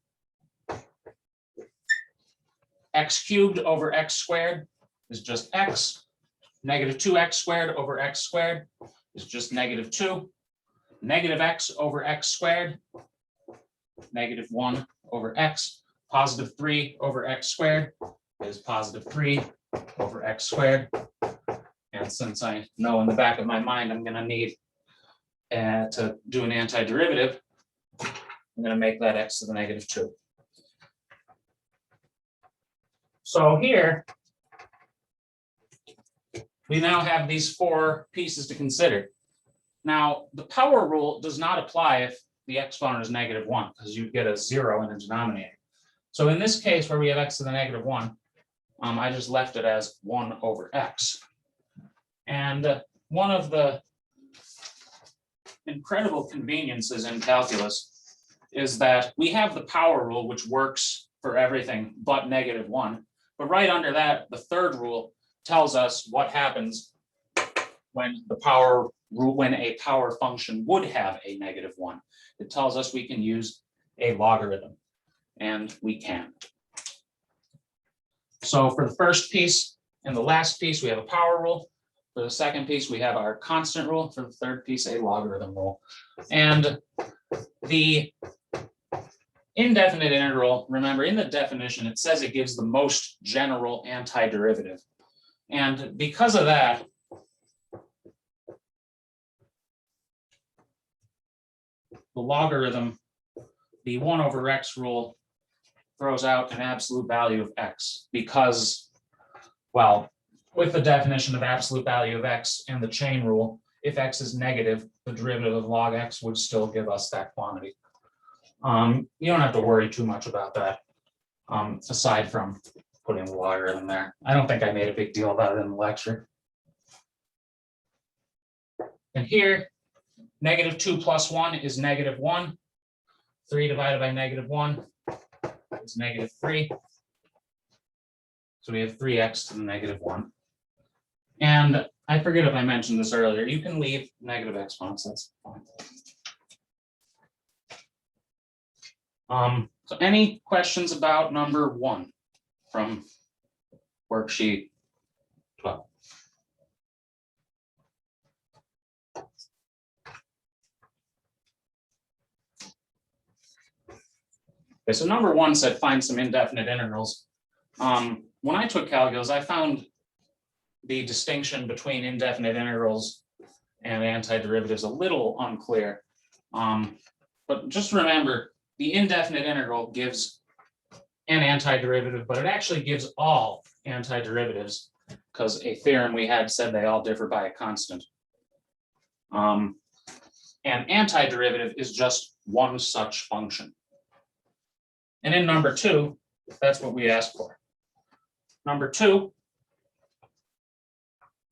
X cubed over x squared is just x. Negative 2x squared over x squared is just negative 2. Negative x over x squared, negative 1 over x. Positive 3 over x squared is positive 3 over x squared. And since I know in the back of my mind I'm going to need to do an antiderivative, I'm going to make that x to the negative 2. So here, we now have these four pieces to consider. Now, the power rule does not apply if the exponent is -1, because you get a 0 in the denominator. So in this case, where we have x to the -1, I just left it as 1 over x. And one of the incredible conveniences in calculus is that we have the power rule, which works for everything but -1. But right under that, the third rule tells us what happens when a power function would have a -1. It tells us we can use a logarithm, and we can. So for the first piece and the last piece, we have a power rule. For the second piece, we have our constant rule. For the third piece, a logarithm rule. And the indefinite integral, remember in the definition, it says it gives the most general antiderivative. And because of that, the logarithm, the 1 over x rule, throws out an absolute value of x because, well, with the definition of absolute value of x and the chain rule, if x is negative, the derivative of log x would still give us that quantity. You don't have to worry too much about that, aside from putting the logarithm there. I don't think I made a big deal about it in the lecture. And here, -2 plus 1 is -1. 3 divided by -1 is -3. So we have 3x to the -1. And I forget if I mentioned this earlier, you can leave negative exponents, that's fine. So any questions about number 1 from worksheet 12? Okay, so number 1 said find some indefinite integrals. When I took calculus, I found the distinction between indefinite integrals and antiderivatives a little unclear. But just remember, the indefinite integral gives an antiderivative, but it actually gives all antiderivatives because a theorem we had said they all differ by a constant. An antiderivative is just one such function. And in number 2, that's what we asked for. Number 2,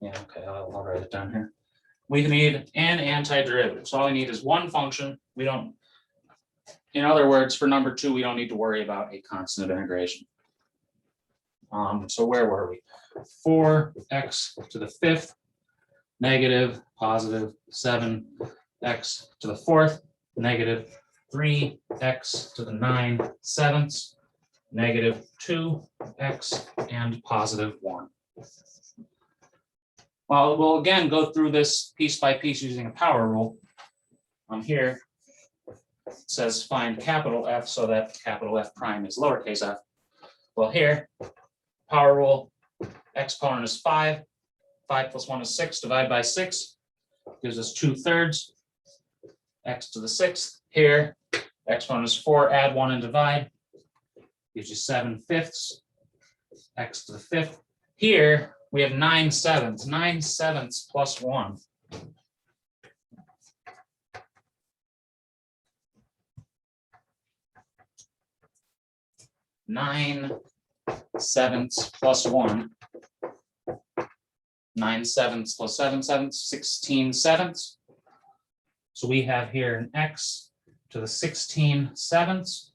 yeah, okay, I'll write it down here. We need an antiderivative. So all we need is one function. We don't, in other words, for number 2, we don't need to worry about a constant of integration. So where were we? 4x to the 5th, negative, positive 7x to the 4th, negative 3x to the 9/7, negative 2x, and positive 1. Well, we'll again go through this piece by piece using a power rule. Here it says find capital F so that capital F prime is lowercase f. Well, here, power rule, exponent is 5. 5 plus 1 is 6. Divide by 6 gives us 2/3. X to the 6th. Here, exponent is 4. Add 1 and divide. Gives you 7/5. X to the 5th. Here, we have 9/7. 9/7 plus 1. Nine sevenths plus 1. 9/7 plus 7/7, 16/7. So we have here an x to the 16/7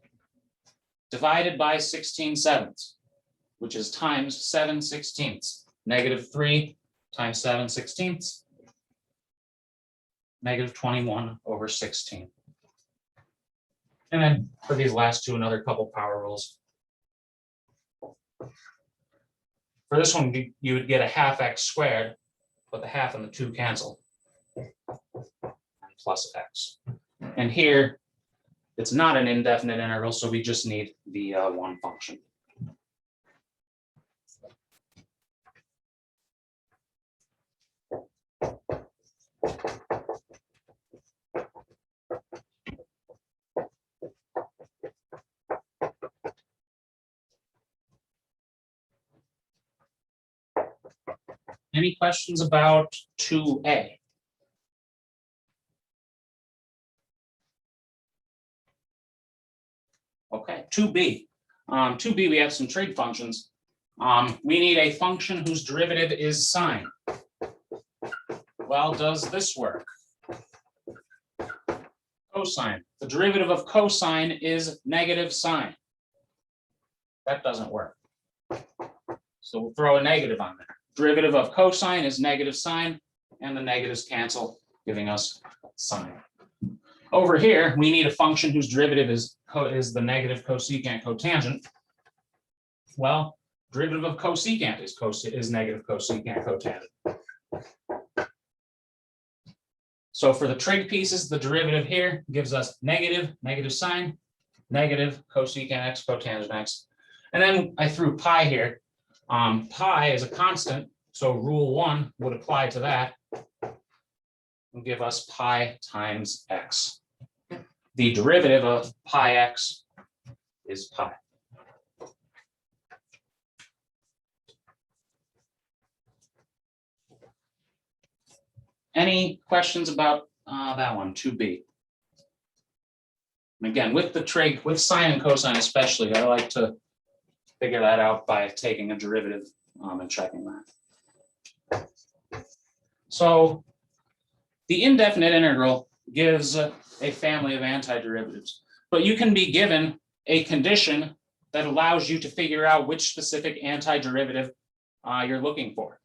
divided by 16/7, which is times 7/16. Negative 3 times 7/16, negative 21/16. And then for these last two, another couple power rules. For this one, you would get a 1/2x squared, but the 1/2 and the 2 cancel. Plus x. And here, it's not an indefinite integral, so we just need the one function. Any questions about 2A? Okay, 2B. 2B, we have some trig functions. We need a function whose derivative is sine. Well, does this work? Cosine. The derivative of cosine is negative sine. That doesn't work. So we'll throw a negative on there. Derivative of cosine is negative sine, and the negatives cancel, giving us sine. Over here, we need a function whose derivative is the negative cosecant cotangent. Well, derivative of cosecant is negative cosecant cotangent. So for the trig pieces, the derivative here gives us negative sine, negative cosecant x cotangent x. And then I threw pi here. Pi is a constant, so rule 1 would apply to that and give us pi times x. The derivative of pi x is pi. Any questions about that one, 2B? And again, with the trig, with sine and cosine especially, I like to figure that out by taking a derivative and checking that. So the indefinite integral gives a family of antiderivatives, but you can be given a condition that allows you to figure out which specific antiderivative you're looking for.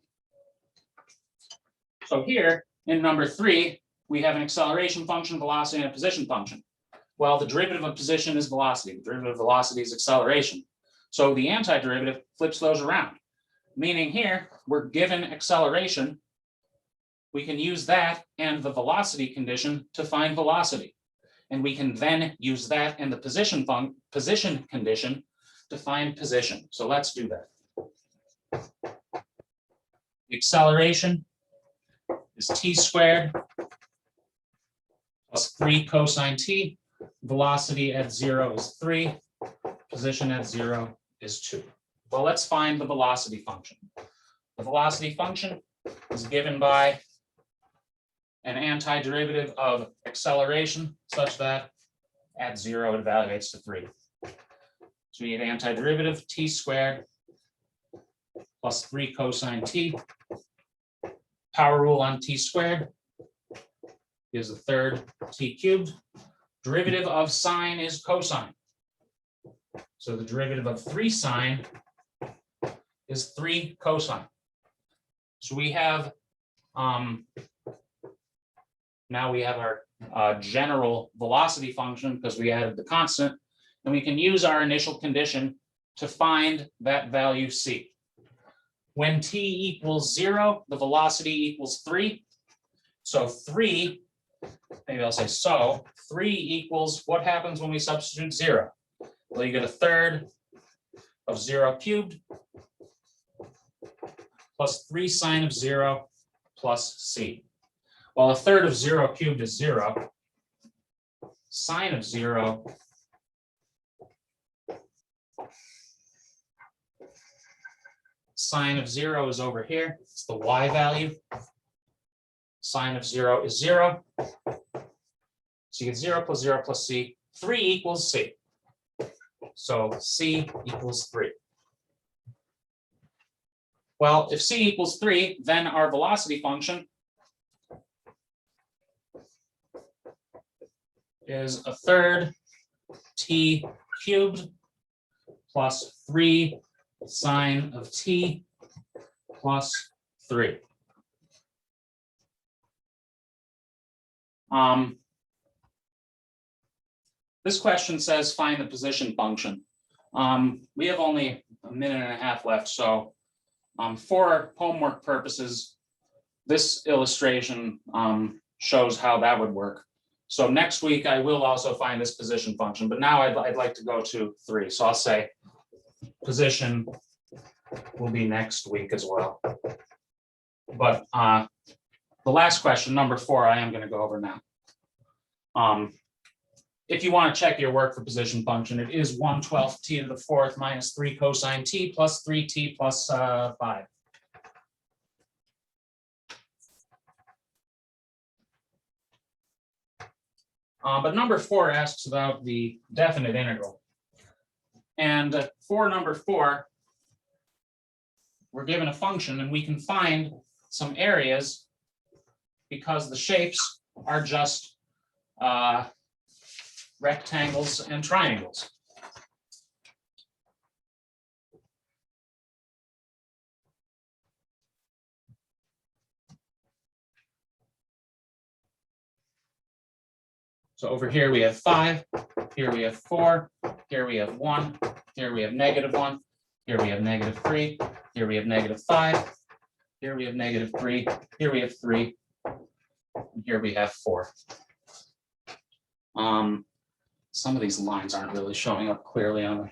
So here in number 3, we have an acceleration function, velocity, and a position function. Well, the derivative of position is velocity. The derivative of velocity is acceleration. So the antiderivative flips those around, meaning here we're given acceleration. We can use that and the velocity condition to find velocity. And we can then use that and the position condition to find position. So let's do that. The acceleration is t squared plus 3 cosine t. Velocity at 0 is 3. Position at 0 is 2. Well, let's find the velocity function. The velocity function is given by an antiderivative of acceleration such that at 0 it evaluates to 3. So we need antiderivative t squared plus 3 cosine t. Power rule on t squared gives a third t cubed. Derivative of sine is cosine. So the derivative of 3 sine is 3 cosine. So we have now we have our general velocity function because we added the constant, and we can use our initial condition to find that value c. When t equals 0, the velocity equals 3. So 3, maybe I'll say so, 3 equals what happens when we substitute 0? Well, you get a third of 0 cubed plus 3 sine of 0 plus c. Well, a third of 0 cubed is 0. Sine of 0 is over here. It's the y value. Sine of 0 is 0. So you get 0 plus 0 plus c. 3 equals c. So c equals 3. Well, if c equals 3, then our velocity function is a third t cubed plus 3 sine of t plus 3. This question says find the position function. We have only a minute and a half left, so for homework purposes, this illustration shows how that would work. So next week I will also find this position function, but now I'd like to go to 3. So I'll say position will be next week as well. But the last question, number 4, I am going to go over now. If you want to check your work for position function, it is 1/12 t to the 4th minus 3 cosine t plus 3t plus 5. But number 4 asks about the definite integral. And for number 4, we're given a function and we can find some areas because the shapes are just rectangles and triangles. So over here we have 5, here we have 4, here we have 1, here we have -1, here we have -3, here we have -5, here we have -3, here we have 3, and here we have 4. Some of these lines aren't really showing up clearly on the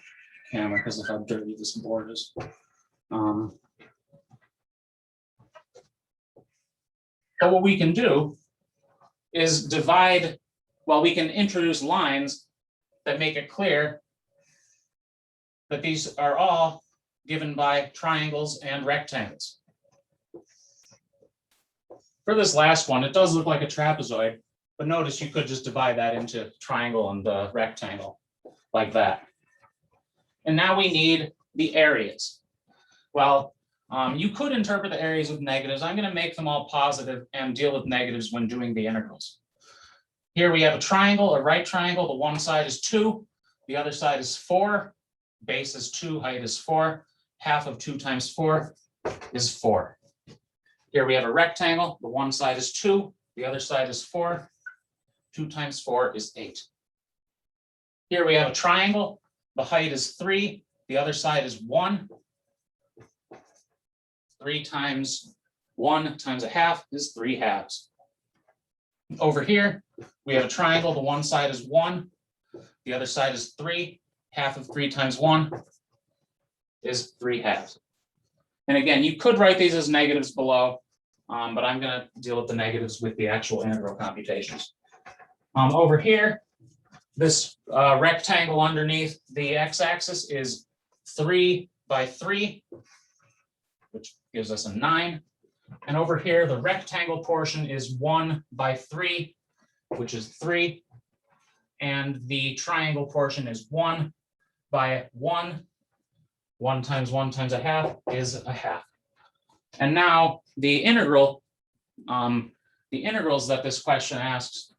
camera because of how dirty this board is. So what we can do is divide. Well, we can introduce lines that make it clear that these are all given by triangles and rectangles. For this last one, it does look like a trapezoid, but notice you could just divide that into triangle and rectangle like that. And now we need the areas. Well, you could interpret the areas with negatives. I'm going to make them all positive and deal with negatives when doing the integrals. Here we have a triangle, a right triangle. The one side is 2, the other side is 4. Base is 2, height is 4. Half of 2 times 4 is 4. Here we have a rectangle. The one side is 2, the other side is 4. 2 times 4 is 8. Here we have a triangle. The height is 3, the other side is 1. 3 times 1 times a half is 3 halves. Over here, we have a triangle. The one side is 1, the other side is 3. Half of 3 times 1 is 3 halves. And again, you could write these as negatives below, but I'm going to deal with the negatives with the actual integral computations. Over here, this rectangle underneath the x-axis is 3 by 3, which gives us a 9. And over here, the rectangle portion is 1 by 3, which is 3. And the triangle portion is 1 by 1. 1 times a half is a half. And now the integral, the integrals that this question asks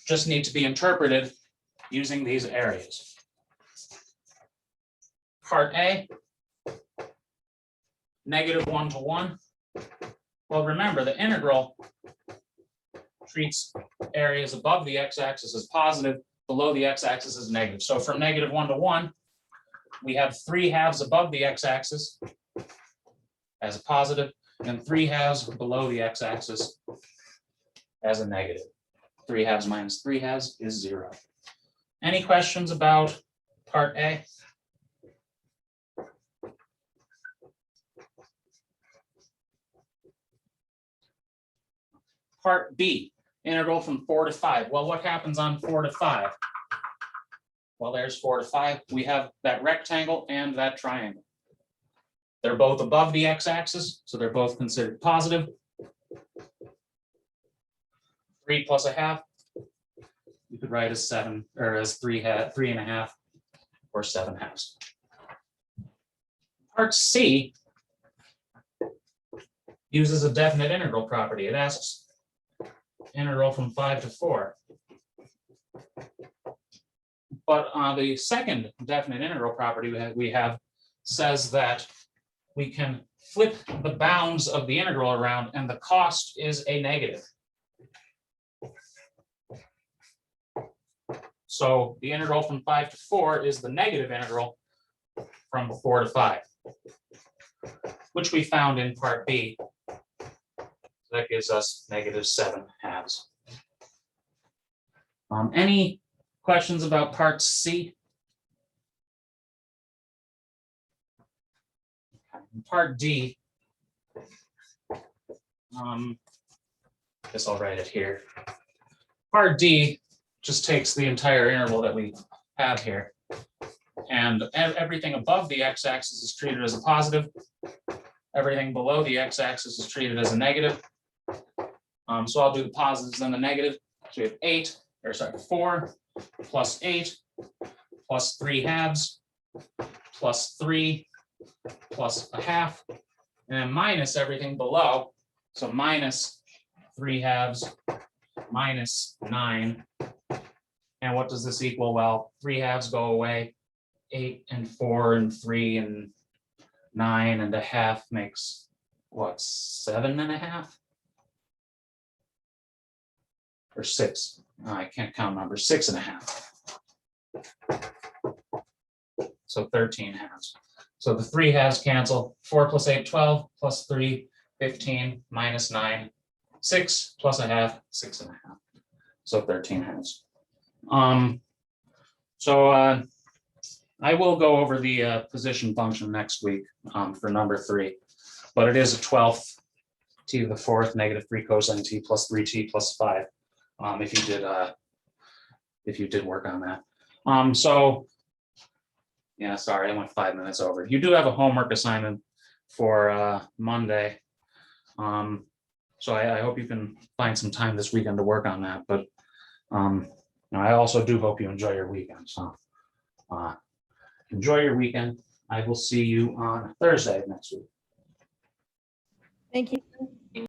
just need to be interpreted using these areas. Part A, -1 to 1. Well, remember, the integral treats areas above the x-axis as positive, below the x-axis as negative. So from -1 to 1, we have 3 halves above the x-axis as a positive, and 3 halves below the x-axis as a negative. 3 halves minus 3 halves is 0. Any questions about part A? Part B, integral from 4 to 5. Well, what happens on 4 to 5? Well, there's 4 to 5. We have that rectangle and that triangle. They're both above the x-axis, so they're both considered positive. 3 plus a half, you could write as 7, or as 3 and a half, or 7 halves. Part C uses a definite integral property. It asks integral from 5 to 4. But the second definite integral property we have says that we can flip the bounds of the integral around and the cost is a negative. So the integral from 5 to 4 is the negative integral from 4 to 5, which we found in part B. So that gives us -7 halves. Any questions about part C? Part D, guess I'll write it here. Part D just takes the entire interval that we have here, and everything above the x-axis is treated as a positive. Everything below the x-axis is treated as a negative. So I'll do the positives and the negative. So we have 8 or sorry, 4 plus 8 plus 3/2 plus 3 plus a half, and then minus everything below. So minus 3/2 minus 9. And what does this equal? Well, 3/2 go away. 8 and 4 and 3 and 9 and a half makes what, 7.5? Or 6. I can't count numbers. 6.5. So 13/2. So the 3/2 cancel. 4 plus 8, 12, plus 3, 15, minus 9, 6 plus a half, 6.5. So 13/2. So I will go over the position function next week for number 3, but it is a 12th t to the 4th negative 3 cosine t plus 3t plus 5. If you did work on that. So yeah, sorry, I went 5 minutes over. You do have a homework assignment for Monday. So I hope you can find some time this weekend to work on that, but I also do hope you enjoy your weekend. So enjoy your weekend. I will see you on Thursday of next week. Thank you.